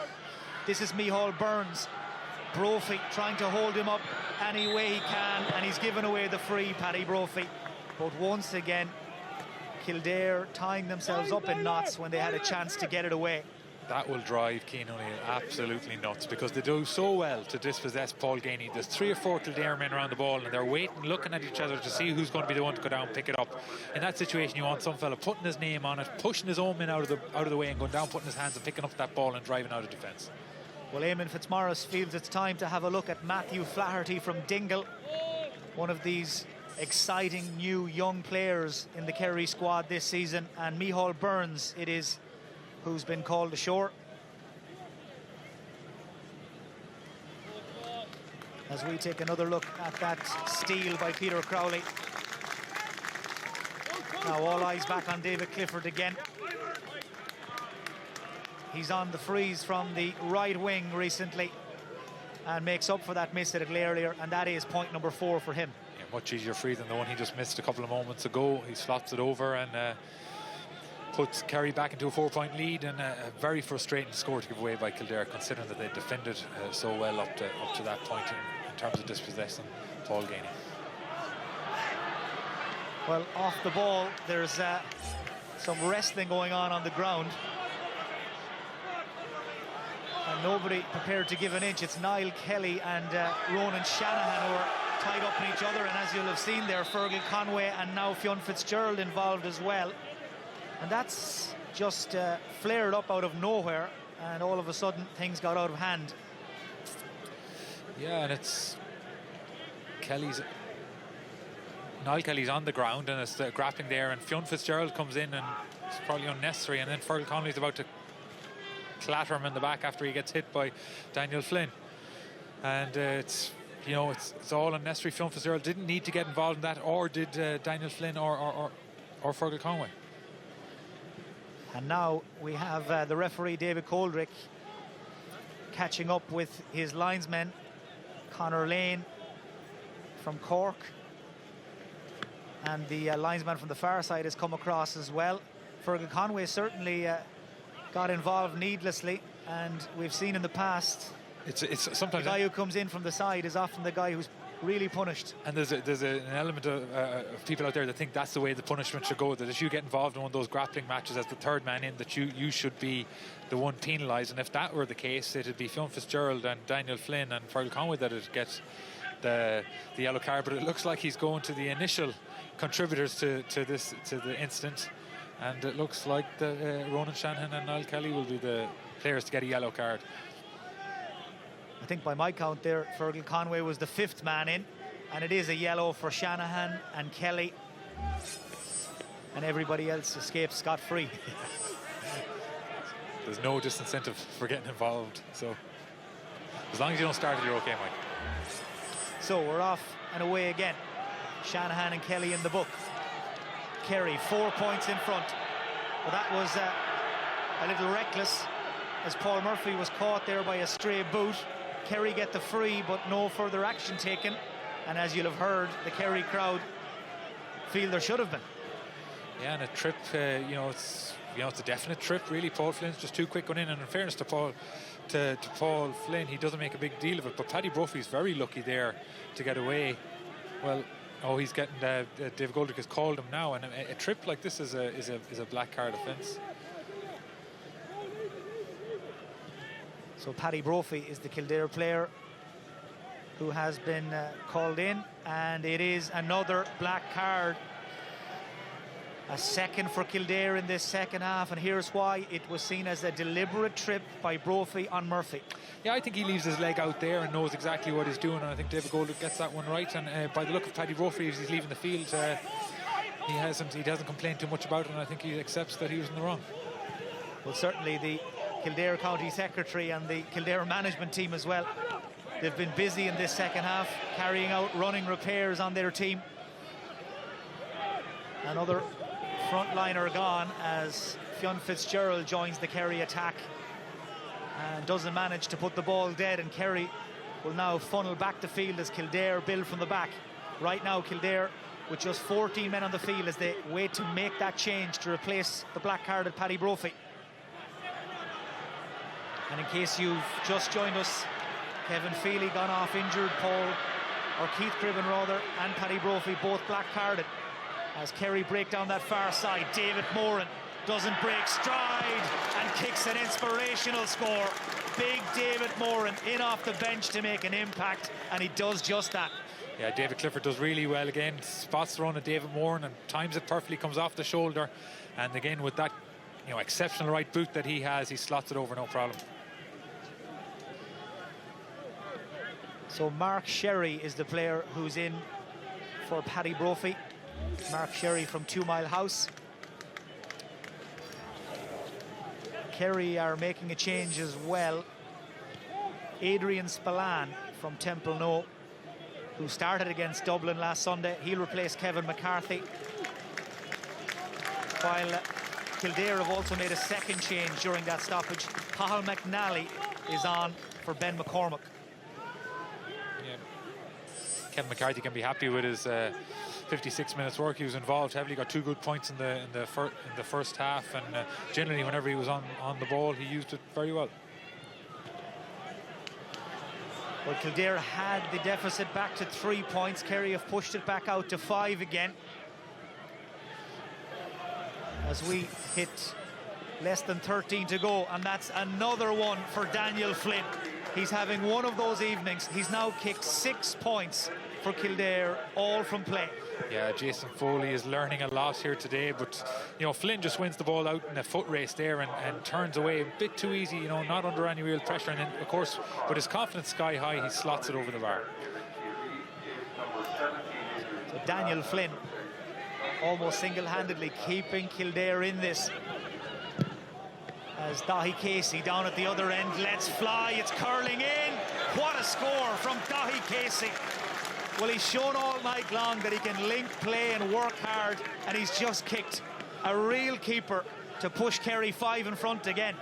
This is Micheál Burns. Brophy trying to hold him up any way he can, and he's given away the free, Paddy Brophy. But once again, Kildare tying themselves up in knots when they had a chance to get it away. That will drive Cian O'Neill absolutely nuts, because they do so well to dispossess Paul Gainey. There's 3 or 4 Kildare men around the ball, and they're waiting, looking at each other to see who's going to be the one to go down and pick it up. In that situation, you want some fella putting his name on it, pushing his own men out of the way, and going down, putting his hands and picking up that ball and driving out of defence. Well, Eamon Fitzmaurice feels it's time to have a look at Matthew Flaherty from Dingle, one of these exciting new young players in the Kerry squad this season, and Micheál Burns it is who's been called ashore. As we take another look at that steal by Peter Crowley. Now all eyes back on David Clifford again. He's on the freeze from the right wing recently and makes up for that miss at it earlier, and that is point number 4 for him. Yeah, much easier free than the one he just missed a couple of moments ago. He slots it over and puts Kerry back into a 4-point lead, and a very frustrating score to give away by Kildare, considering that they defended so well up to that point in terms of dispossessing Paul Gainey. Well, off the ball, there's some wrestling going on the ground. And nobody prepared to give an inch. It's Niall Kelly and Ronan Shanahan who are tied up in each other. And as you'll have seen there, Fergal Conway and now Fionn Fitzgerald involved as well. And that's just flared up out of nowhere. And all of a sudden, things got out of hand. Yeah, and it's Niall Kelly's on the ground and it's grappling there. And Fionn Fitzgerald comes in and it's probably unnecessary. And then Fergal Conway's about to clatter him in the back after he gets hit by Daniel Flynn, and it's all unnecessary. Fionn Fitzgerald didn't need to get involved in that, or did Daniel Flynn or Fergal Conway. And now we have the referee David Coldrick catching up with his linesmen. Conor Lane from Cork, and the linesman from the far side has come across as well. Fergal Conway certainly got involved needlessly, and we've seen in the past it's sometimes the guy who comes in from the side is often the guy who's really punished. And there's an element of people out there that think that's the way the punishment should go, that if you get involved in one of those grappling matches as the third man in, that you should be the one penalised. And if that were the case, it'd be Fionn Fitzgerald and Daniel Flynn and Fergal Conway that would get the yellow card. But it looks like he's going to the initial contributors to the incident. And it looks like Ronan Shanahan and Niall Kelly will be the players to get a yellow card. I think by my count there, Fergal Conway was the 5th man in, and it is a yellow for Shanahan and Kelly. And everybody else escapes scot-free. There's no disincentive for getting involved. So as long as you don't start it, you're okay, Mike. So we're off and away again. Shanahan and Kelly in the book. Kerry 4 points in front. Well, that was a little reckless, as Paul Murphy was caught there by a stray boot. Kerry get the free, but no further action taken. And as you'll have heard, the Kerry crowd feel there should have been. Yeah, and a trip, it's a definite trip, really. Paul Flynn's just too quick going in, and in fairness to Paul Flynn, he doesn't make a big deal of it. But Paddy Brophy's very lucky there to get away. Well, he's getting David Goldrick has called him now, and a trip like this is a black card offence. So Paddy Brophy is the Kildare player who has been called in, and it is another black card. A second for Kildare in this second half, and here's why. It was seen as a deliberate trip by Brophy on Murphy. Yeah, I think he leaves his leg out there and knows exactly what he's doing, and I think David Goldrick gets that one right. And by the look of Paddy Brophy, as he's leaving the field, he hasn't complained too much about it, and I think he accepts that he was in the wrong. Well, certainly the Kildare County Secretary and the Kildare management team as well. They've been busy in this second half, carrying out running repairs on their team. Another frontliner gone as Fionn Fitzgerald joins the Kerry attack and doesn't manage to put the ball dead, and Kerry will now funnel back the field as Kildare build from the back. Right now Kildare with just 14 men on the field as they wait to make that change to replace the black carded Paddy Brophy. And in case you've just joined us, Kevin Feely gone off injured, Keith Cribben rather, and Paddy Brophy both black carded. As Kerry break down that far side, David Moran doesn't break stride and kicks an inspirational score. Big David Moran in off the bench to make an impact, and he does just that. Yeah, David Clifford does really well again. Spots the run of David Moran and times it perfectly, comes off the shoulder. And again, with that exceptional right boot that he has, he slots it over no problem. So Mark Sherry is the player who's in for Paddy Brophy. Mark Sherry from 2 Mile House. Kerry are making a change as well. Adrian Spillane from Temple No, who started against Dublin last Sunday. He'll replace Kevin McCarthy. while Kildare have also made a second change during that stoppage. Cathal McNally is on for Ben McCormack. Yeah. Kevin McCarthy can be happy with his 56 minutes work. He was involved heavily, got 2 good points in the first half, and generally whenever he was on the ball, he used it very well. Well, Kildare had the deficit back to 3 points. Kerry have pushed it back out to 5 again. As we hit less than 13 to go, and that's another one for Daniel Flynn. He's having one of those evenings. He's now kicked 6 points for Kildare, all from play. Yeah, Jason Foley is learning a lot here today, but you know, Flynn just wins the ball out in a foot race there and turns away a bit too easy, you know, not under any real pressure, and then of course with his confidence sky high, he slots it over the bar. So Daniel Flynn almost single-handedly keeping Kildare in this, as Dahi Casey down at the other end lets fly. It's curling in. What a score from Dahi Casey. Well, he's shown all night long that he can link play and work hard, and he's just kicked a real keeper to push Kerry 5 in front again.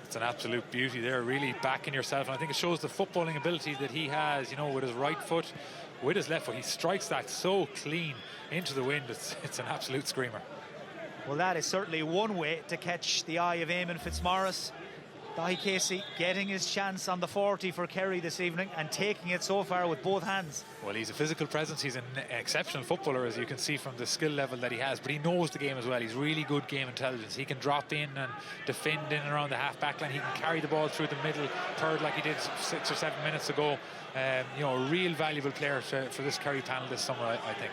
It's an absolute beauty there, really backing yourself, and I think it shows the footballing ability that he has, you know, with his right foot, with his left foot. He strikes that so clean into the wind. It's an absolute screamer. Well, that is certainly one way to catch the eye of Eamon Fitzmaurice. Dahi Casey getting his chance on the 40 for Kerry this evening and taking it so far with both hands. Well, he's a physical presence. He's an exceptional footballer, as you can see from the skill level that he has, but he knows the game as well. He's really good game intelligence. He can drop in and defend in and around the half-back line. He can carry the ball through the middle third like he did 6 or 7 minutes ago. You know, a real valuable player for this Kerry panel this summer, I think.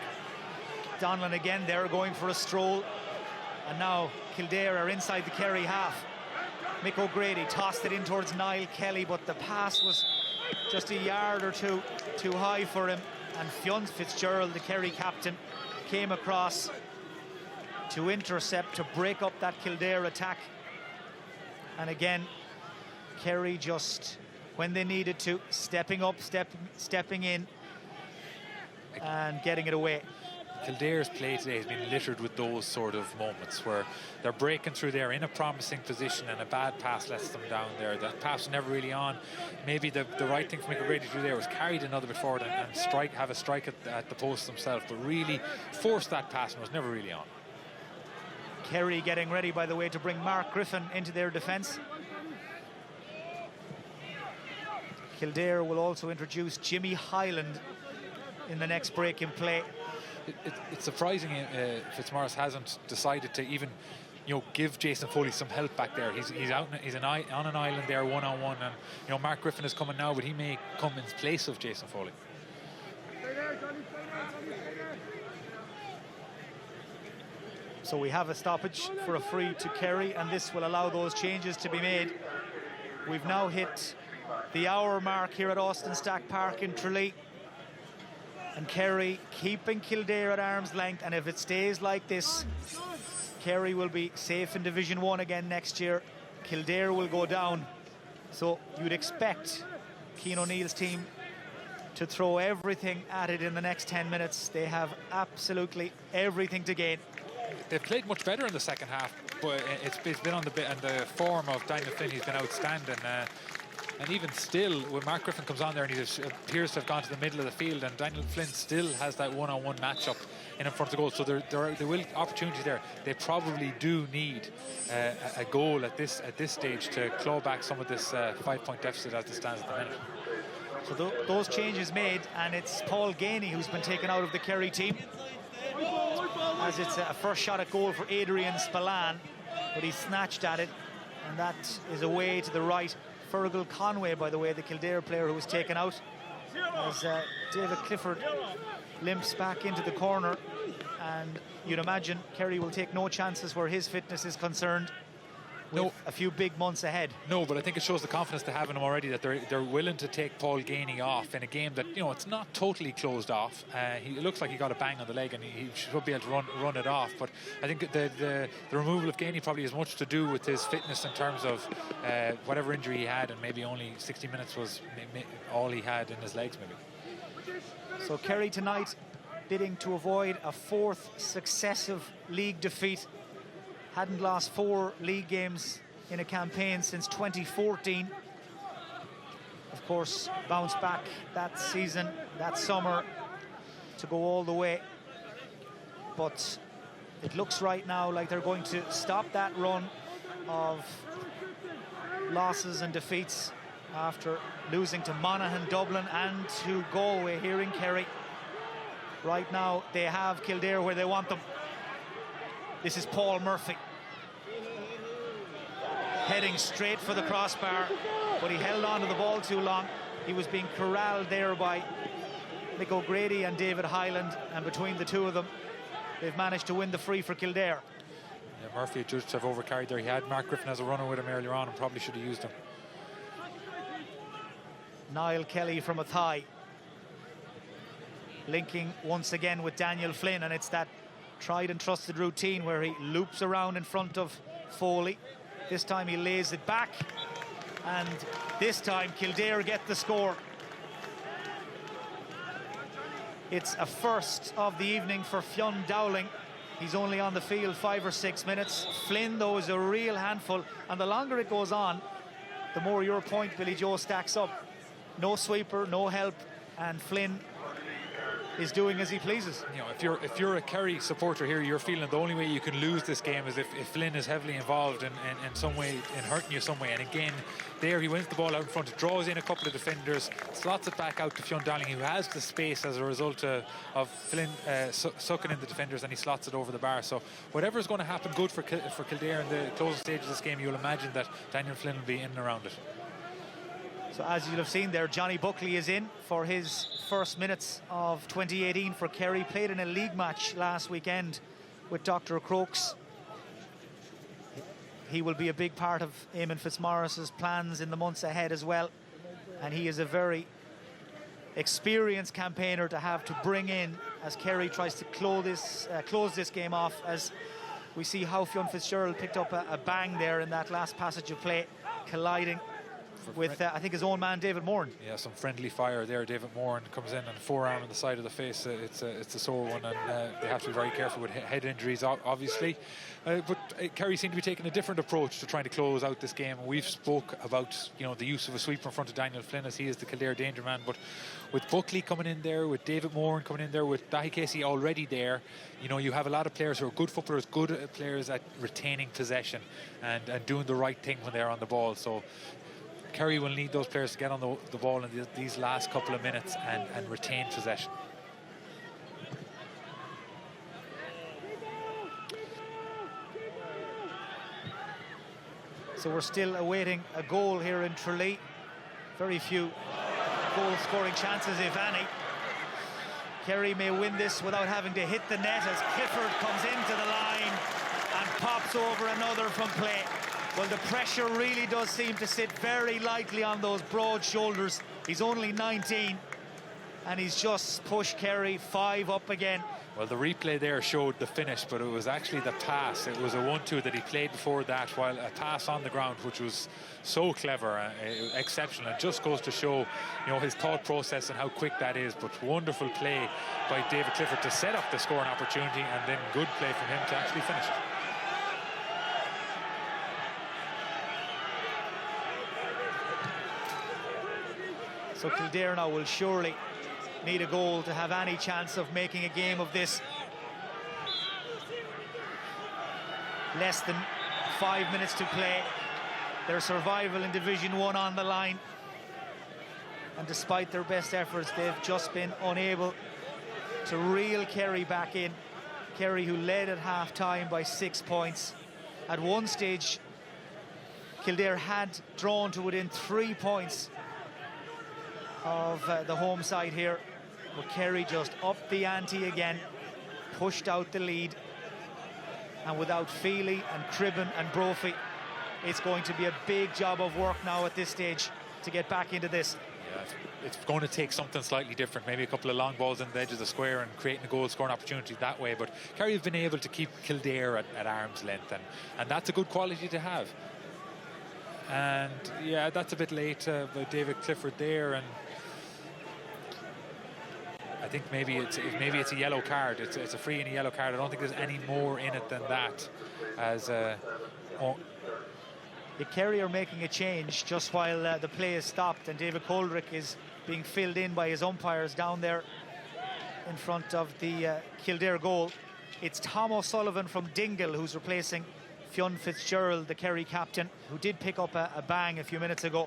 Donlan again, they're going for a stroll. And now Kildare are inside the Kerry half. Mick O'Grady tossed it in towards Niall Kelly, but the pass was just a yard or two too high for him. And Fionn Fitzgerald, the Kerry captain, came across to intercept, to break up that Kildare attack. And again, Kerry just, when they needed to, stepping up, stepping in and getting it away. Kildare's play today has been littered with those sort of moments where they're breaking through there in a promising position and a bad pass lets them down there. That pass was never really on. Maybe the right thing for Mick O'Grady to do there was carry it another bit forward and have a strike at the post himself, but really force that pass and was never really on. Kerry getting ready, by the way, to bring Mark Griffin into their defence. Kildare will also introduce Jimmy Hyland in the next break in play. It's surprising Fitzmaurice hasn't decided to even, you know, give Jason Foley some help back there. He's on an island there one-on-one, and you know, Mark Griffin is coming now, but he may come in place of Jason Foley. So we have a stoppage for a free to Kerry, and this will allow those changes to be made. We've now hit the hour mark here at Austin Stack Park in Tralee. And Kerry keeping Kildare at arm's length, and if it stays like this, Kerry will be safe in Division 1 again next year. Kildare will go down. So you'd expect Cian O'Neill's team to throw everything at it in the next 10 minutes. They have absolutely everything to gain. They've played much better in the second half, but it's been on the bit, and the form of Daniel Flynn, he's been outstanding. And even still, when Mark Griffin comes on there and he appears to have gone to the middle of the field, and Daniel Flynn still has that one-on-one matchup in front of the goal. So there will opportunities there. They probably do need a goal at this stage to claw back some of this 5-point deficit as it stands at the minute. So those changes made, and it's Paul Ganey who's been taken out of the Kerry team, as it's a first shot at goal for Adrian Spillane, but he snatched at it, and that is away to the right. Fergal Conway, by the way, the Kildare player who was taken out, as David Clifford limps back into the corner, and you'd imagine Kerry will take no chances where his fitness is concerned, with a few big months ahead. No, but I think it shows the confidence they have in him already, that they're willing to take Paul Ganey off in a game that, you know, it's not totally closed off. It looks like he got a bang on the leg and he should be able to run it off, but I think the removal of Ganey probably has much to do with his fitness in terms of whatever injury he had, and maybe only 60 minutes was all he had in his legs maybe. So Kerry tonight bidding to avoid a 4th successive league defeat hadn't lost 4 league games in a campaign since 2014. Of course, bounced back that season, that summer, to go all the way. But it looks right now like they're going to stop that run of losses and defeats after losing to Monaghan, Dublin and to Galway here in Kerry. Right now they have Kildare where they want them. This is Paul Murphy heading straight for the crossbar, but he held on to the ball too long. He was being corralled there by Mick O'Grady and David Hyland, and between the two of them they've managed to win the free for Kildare. Yeah, Murphy judged to have overcarried there. He had Mark Griffin as a runner with him earlier on and probably should have used him. Niall Kelly from a thigh, linking once again with Daniel Flynn, and it's that tried and trusted routine where he loops around in front of Foley. This time he lays it back, and this time Kildare get the score. It's a first of the evening for Fionn Dowling. He's only on the field 5 or 6 minutes. Flynn, though, is a real handful, and the longer it goes on, the more your point, Billy Joe, stacks up. No sweeper, no help, and Flynn is doing as he pleases. You know, if you're a Kerry supporter here, you're feeling the only way you can lose this game is if Flynn is heavily involved in some way, in hurting you some way. And again, there he wins the ball out in front, draws in a couple of defenders, slots it back out to Fionn Dowling, who has the space as a result of Flynn sucking in the defenders, and he slots it over the bar. So whatever is going to happen good for Kildare in the closing stage of this game, you'll imagine that Daniel Flynn will be in and around it. So as you'll have seen there, Johnny Buckley is in for his first minutes of 2018 for Kerry. Played in a league match last weekend with Dr. Crokes. He will be a big part of Eamon Fitzmaurice's plans in the months ahead as well. And he is a very experienced campaigner to have to bring in as Kerry tries to close this game off, as we see how Fionn Fitzgerald picked up a bang there in that last passage of play, colliding with I think his own man David Moran. Yeah, some friendly fire there. David Moran comes in and forearm on the side of the face. It's a sore one, and they have to be very careful with head injuries, obviously. But Kerry seem to be taking a different approach to trying to close out this game. We've spoke about, you know, the use of a sweeper in front of Daniel Flynn, as he is the Kildare danger man. But with Buckley coming in there, with David Moran coming in there, with Dahi Casey already there, you know, you have a lot of players who are good footballers, good players at retaining possession and doing the right thing when they're on the ball. So Kerry will need those players to get on the ball in these last couple of minutes and retain possession. So we're still awaiting a goal here in Tralee. Very few goal-scoring chances, if any. Kerry may win this without having to hit the net as Clifford comes into the line and pops over another from play. Well, the pressure really does seem to sit very lightly on those broad shoulders. He's only 19, and he's just pushed Kerry 5 up again. Well, the replay there showed the finish, but it was actually the pass. It was a 1-2 that he played before that, while a pass on the ground, which was so clever, exceptional. It just goes to show, you know, his thought process and how quick that is. But wonderful play by David Clifford to set up the scoring opportunity, and then good play from him to actually finish it. So Kildare now will surely need a goal to have any chance of making a game of this. Less than 5 minutes to play. Their survival in Division 1 on the line. And despite their best efforts, they've just been unable to reel Kerry back in. Kerry, who led at half-time by 6 points. At one stage, Kildare had drawn to within 3 points of the home side here, but Kerry just upped the ante again, pushed out the lead, and without Feely and Cribben and Brophy, it's going to be a big job of work now at this stage to get back into this. Yeah, it's going to take something slightly different, maybe a couple of long balls in the edge of the square and creating a goal scoring opportunity that way, but Kerry have been able to keep Kildare at arm's length, and that's a good quality to have. And yeah, that's a bit late by David Clifford there, and I think maybe it's a yellow card. It's a free and a yellow card. I don't think there's any more in it than that. As the Kerry are making a change just while the play is stopped, and David Coldrick is being filled in by his umpires down there in front of the Kildare goal. It's Tom O'Sullivan from Dingle who's replacing Fionn Fitzgerald, the Kerry captain, who did pick up a bang a few minutes ago.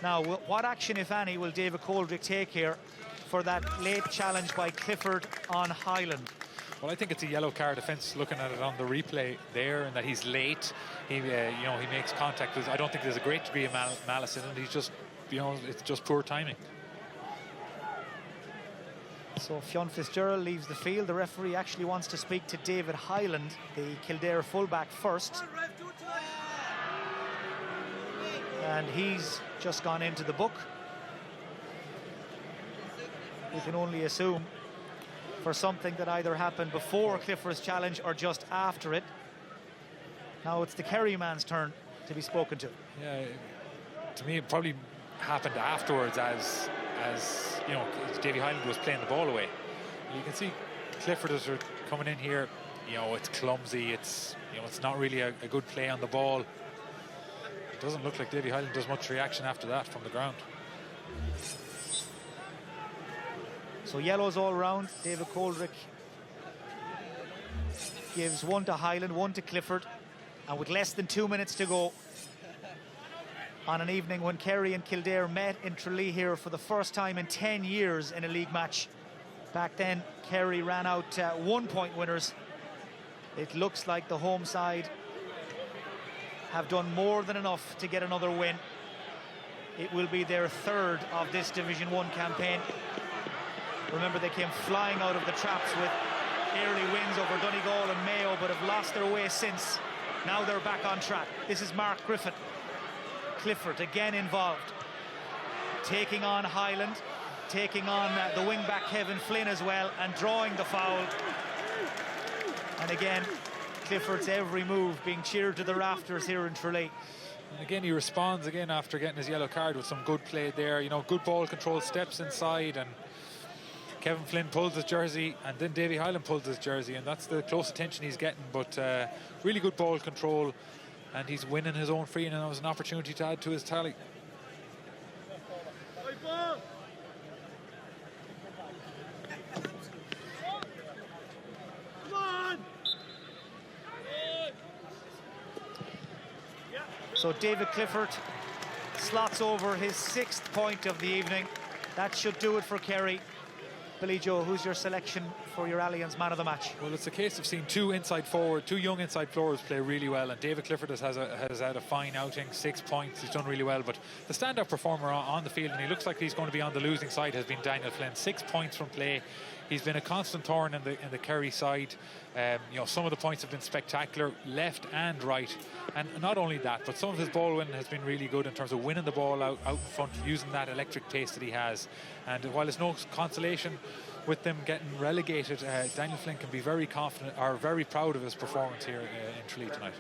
Now, what action, if any, will David Coldrick take here for that late challenge by Clifford on Highland? Well, I think it's a yellow card offence looking at it on the replay there, and that he's late. He makes contact. I don't think there's a great degree of malice in it. He's just, it's just poor timing. So Fionn Fitzgerald leaves the field. The referee actually wants to speak to David Highland, the Kildare fullback, first. And he's just gone into the book. We can only assume for something that either happened before Clifford's challenge or just after it. Now it's the Kerry man's turn to be spoken to. Yeah, to me it probably happened afterwards as Davy Highland was playing the ball away. You can see Clifford is coming in here. It's clumsy. It's not really a good play on the ball. It doesn't look like Davy Highland does much reaction after that from the ground. So yellows all round. David Coldrick gives one to Highland, one to Clifford, and with less than 2 minutes to go, on an evening when Kerry and Kildare met in Tralee here for the first time in 10 years in a league match. Back then, Kerry ran out 1 point winners. It looks like the home side have done more than enough to get another win. It will be their third of this Division 1 campaign. Remember, they came flying out of the traps with early wins over Donegal and Mayo, but have lost their way since. Now they're back on track. This is Mark Griffin. Clifford again involved, taking on Highland, taking on the wing-back Kevin Flynn as well, and drawing the foul. And again, Clifford's every move being cheered to the rafters here in Tralee. And again, he responds again after getting his yellow card with some good play there. Good ball control, steps inside, and Kevin Flynn pulls his jersey, and then Davy Highland pulls his jersey, and that's the close attention he's getting. But really good ball control, and he's winning his own free, and that was an opportunity to add to his tally. So David Clifford slots over his 6th point of the evening. That should do it for Kerry. Billy Joe, who's your selection for your Allianz man of the match? Well, it's a case of seeing two young inside forwards play really well, and David Clifford has had a fine outing, 6 points. He's done really well, but the standout performer on the field, and he looks like he's going to be on the losing side, has been Daniel Flynn. 6 points from play. He's been a constant thorn in the Kerry side. Some of the points have been spectacular, left and right, and not only that, but some of his ball winning has been really good in terms of winning the ball out in front, using that electric pace that he has. And while there's no consolation with them getting relegated, Daniel Flynn can be very confident or very proud of his performance here in Tralee tonight.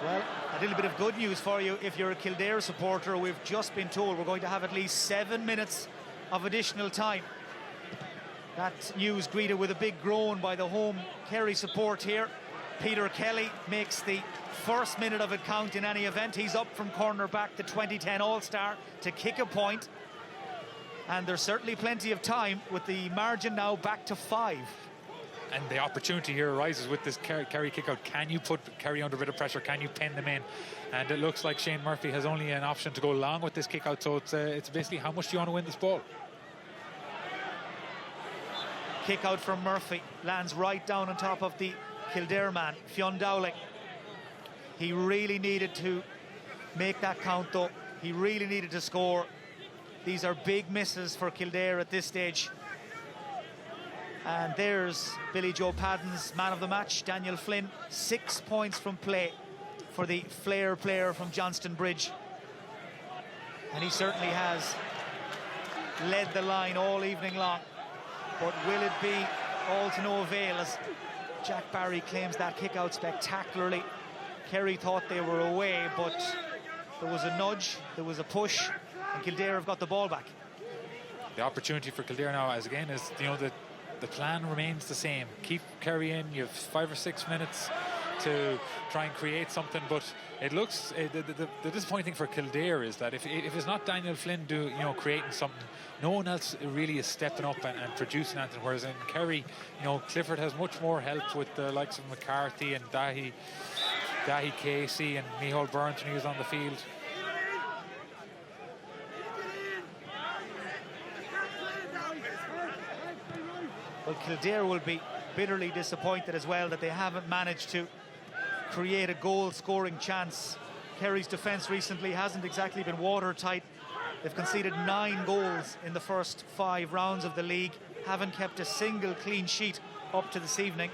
Well, a little bit of good news for you if you're a Kildare supporter. We've just been told we're going to have at least 7 minutes of additional time. That news greeted with a big groan by the home Kerry support here. Peter Kelly makes the first minute of it count in any event. He's up from cornerback, the 2010 All-Star, to kick a point. And there's certainly plenty of time with the margin now back to 5. And the opportunity here arises with this Kerry kick-out. Can you put Kerry under a bit of pressure? Can you pen them in? And it looks like Shane Murphy has only an option to go long with this kick-out. So it's basically, how much do you want to win this ball? Kick out from Murphy, lands right down on top of the Kildare man, Fionn Dowling. He really needed to make that count though. He really needed to score. These are big misses for Kildare at this stage. And there's Billy Joe Padden's man of the match, Daniel Flynn. 6 points from play for the flair player from Johnston Bridge. And he certainly has led the line all evening long. But will it be all to no avail as Jack Barry claims that kick out spectacularly? Kerry thought they were away, but there was a nudge, there was a push, and Kildare have got the ball back. the opportunity for Kildare now, as again, is, you know, the plan remains the same. Keep Kerry in. You have 5 or 6 minutes to try and create something, but it looks the disappointing thing for Kildare is that if it's not Daniel Flynn creating something, no one else really is stepping up and producing anything. Whereas in Kerry, you know, Clifford has much more help with the likes of McCarthy and Dahi Casey and Micheál Burns when he was on the field. Well, Kildare will be bitterly disappointed as well that they haven't managed to create a goal-scoring chance. Kerry's defence recently hasn't exactly been watertight. They've conceded 9 goals in the first 5 rounds of the league, haven't kept a single clean sheet up to this evening,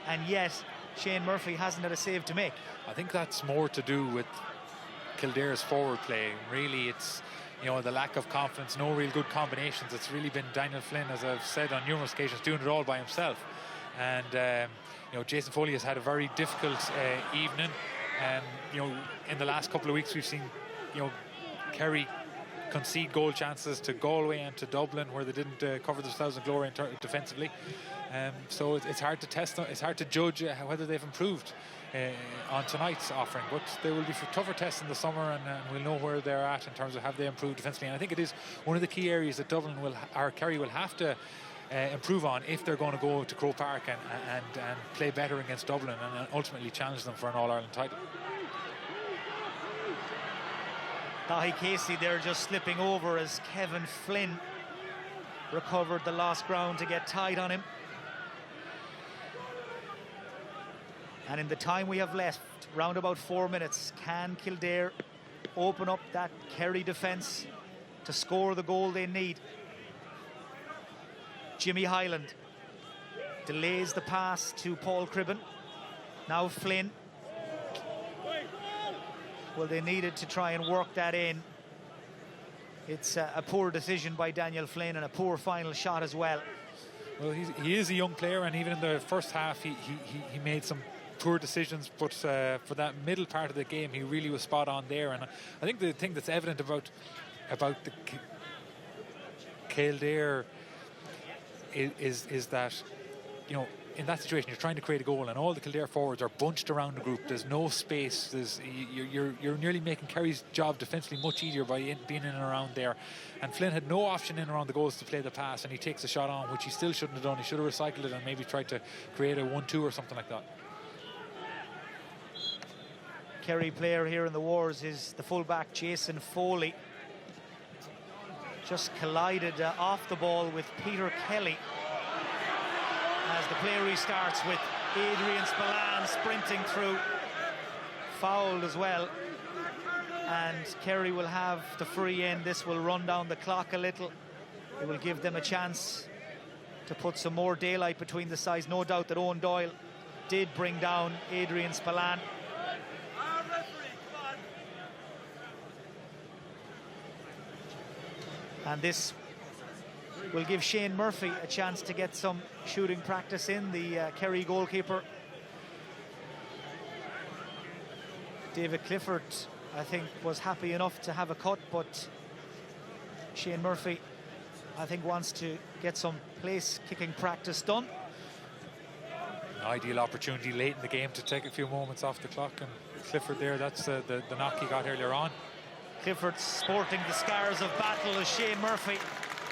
and yet Shane Murphy hasn't had a save to make. I think that's more to do with Kildare's forward play. Really, it's, you know, the lack of confidence, no real good combinations. It's really been Daniel Flynn, as I've said on numerous occasions, doing it all by himself. And you know, Jason Foley has had a very difficult evening. You know, in the last couple of weeks we've seen, you know, Kerry concede goal chances to Galway and to Dublin, where they didn't cover themselves in glory defensively. So it's hard to test them. It's hard to judge whether they've improved on tonight's offering, but there will be tougher tests in the summer, and we'll know where they're at in terms of have they improved defensively. And I think it is one of the key areas that Kerry will have to improve on if they're going to go to Croke Park and play better against Dublin and ultimately challenge them for an All-Ireland title. Dahi Casey there just slipping over as Kevin Flynn recovered the lost ground to get tied on him. And in the time we have left, round about 4 minutes, can Kildare open up that Kerry defence to score the goal they need? Jimmy Hyland delays the pass to Paul Cribben. Now Flynn. Well, they needed to try and work that in. It's a poor decision by Daniel Flynn and a poor final shot as well. Well, he is a young player, and even in the first half he made some poor decisions, but for that middle part of the game he really was spot on there. And I think the thing that's evident about the Kildare is that, you know, in that situation you're trying to create a goal and all the Kildare forwards are bunched around the group. There's no space. You're nearly making Kerry's job defensively much easier by being in and around there. And Flynn had no option in around the goals to play the pass, and he takes a shot on, which he still shouldn't have done. He should have recycled it and maybe tried to create a 1-2 or something like that. Kerry player here in the Wars is the fullback Jason Foley. Just collided off the ball with Peter Kelly as the play restarts with Adrian Spillane sprinting through, fouled as well, and Kerry will have the free in. This will run down the clock a little. It will give them a chance to put some more daylight between the sides. No doubt that Owen Doyle did bring down Adrian Spillane. And this will give Shane Murphy a chance to get some shooting practice in, the Kerry goalkeeper. David Clifford, I think, was happy enough to have a cut, but Shane Murphy, I think, wants to get some place kicking practice done. An ideal opportunity late in the game to take a few moments off the clock, and Clifford there, that's the knock he got earlier on. Clifford sporting the scars of battle as Shane Murphy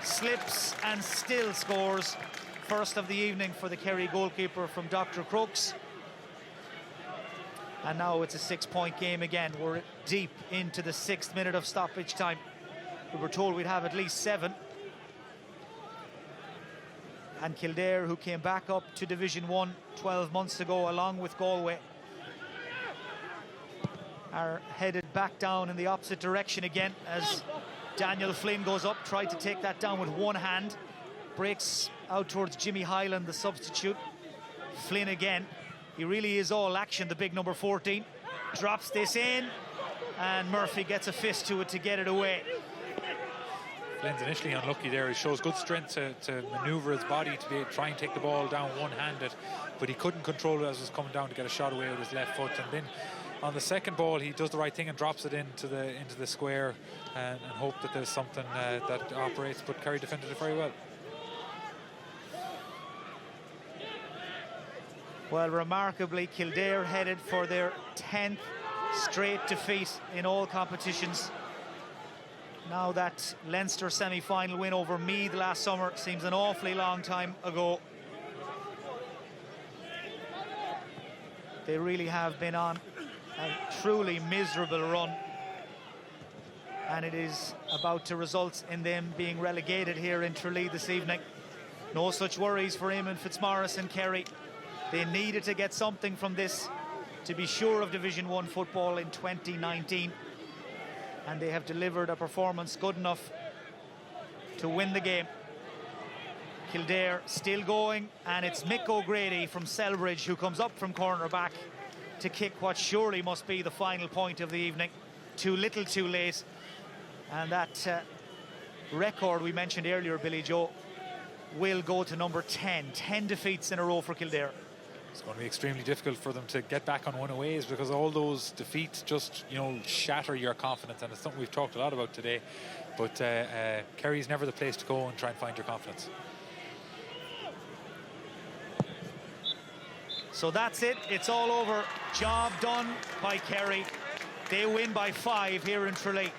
slips and still scores. First of the evening for the Kerry goalkeeper from Dr. Crooks. And now it's a 6-point game again. We're deep into the 6th minute of stoppage time. We were told we'd have at least 7. And Kildare, who came back up to Division 1 12 months ago along with Galway, are headed back down in the opposite direction again as Daniel Flynn goes up, tried to take that down with one hand, breaks out towards Jimmy Hyland, the substitute. Flynn again, he really is all action, the big number 14, drops this in, and Murphy gets a fist to it to get it away. Flynn's initially unlucky there. He shows good strength to manoeuvre his body to try and take the ball down one-handed, but he couldn't control it as it was coming down to get a shot away with his left foot. And then on the second ball, he does the right thing and drops it into the square, and hope that there's something that operates. But Kerry defended it very well. Well, remarkably, Kildare headed for their 10th straight defeat in all competitions. Now that Leinster semi-final win over Meath last summer seems an awfully long time ago. They really have been on a truly miserable run, and it is about to result in them being relegated here in Tralee this evening. No such worries for Eamon Fitzmaurice and Kerry. They needed to get something from this to be sure of Division 1 football in 2019, and they have delivered a performance good enough to win the game. Kildare still going, and it's Mick O'Grady from Selbridge who comes up from corner back to kick what surely must be the final point of the evening. Too little, too late. And that record we mentioned earlier, Billy Joe, will go to number 10. 10 defeats in a row for Kildare. It's going to be extremely difficult for them to get back on one aways, because all those defeats just, you know, shatter your confidence, and it's something we've talked a lot about today. But Kerry's never the place to go and try and find your confidence. So that's it. It's all over. Job done by Kerry. They win by 5 here in Tralee.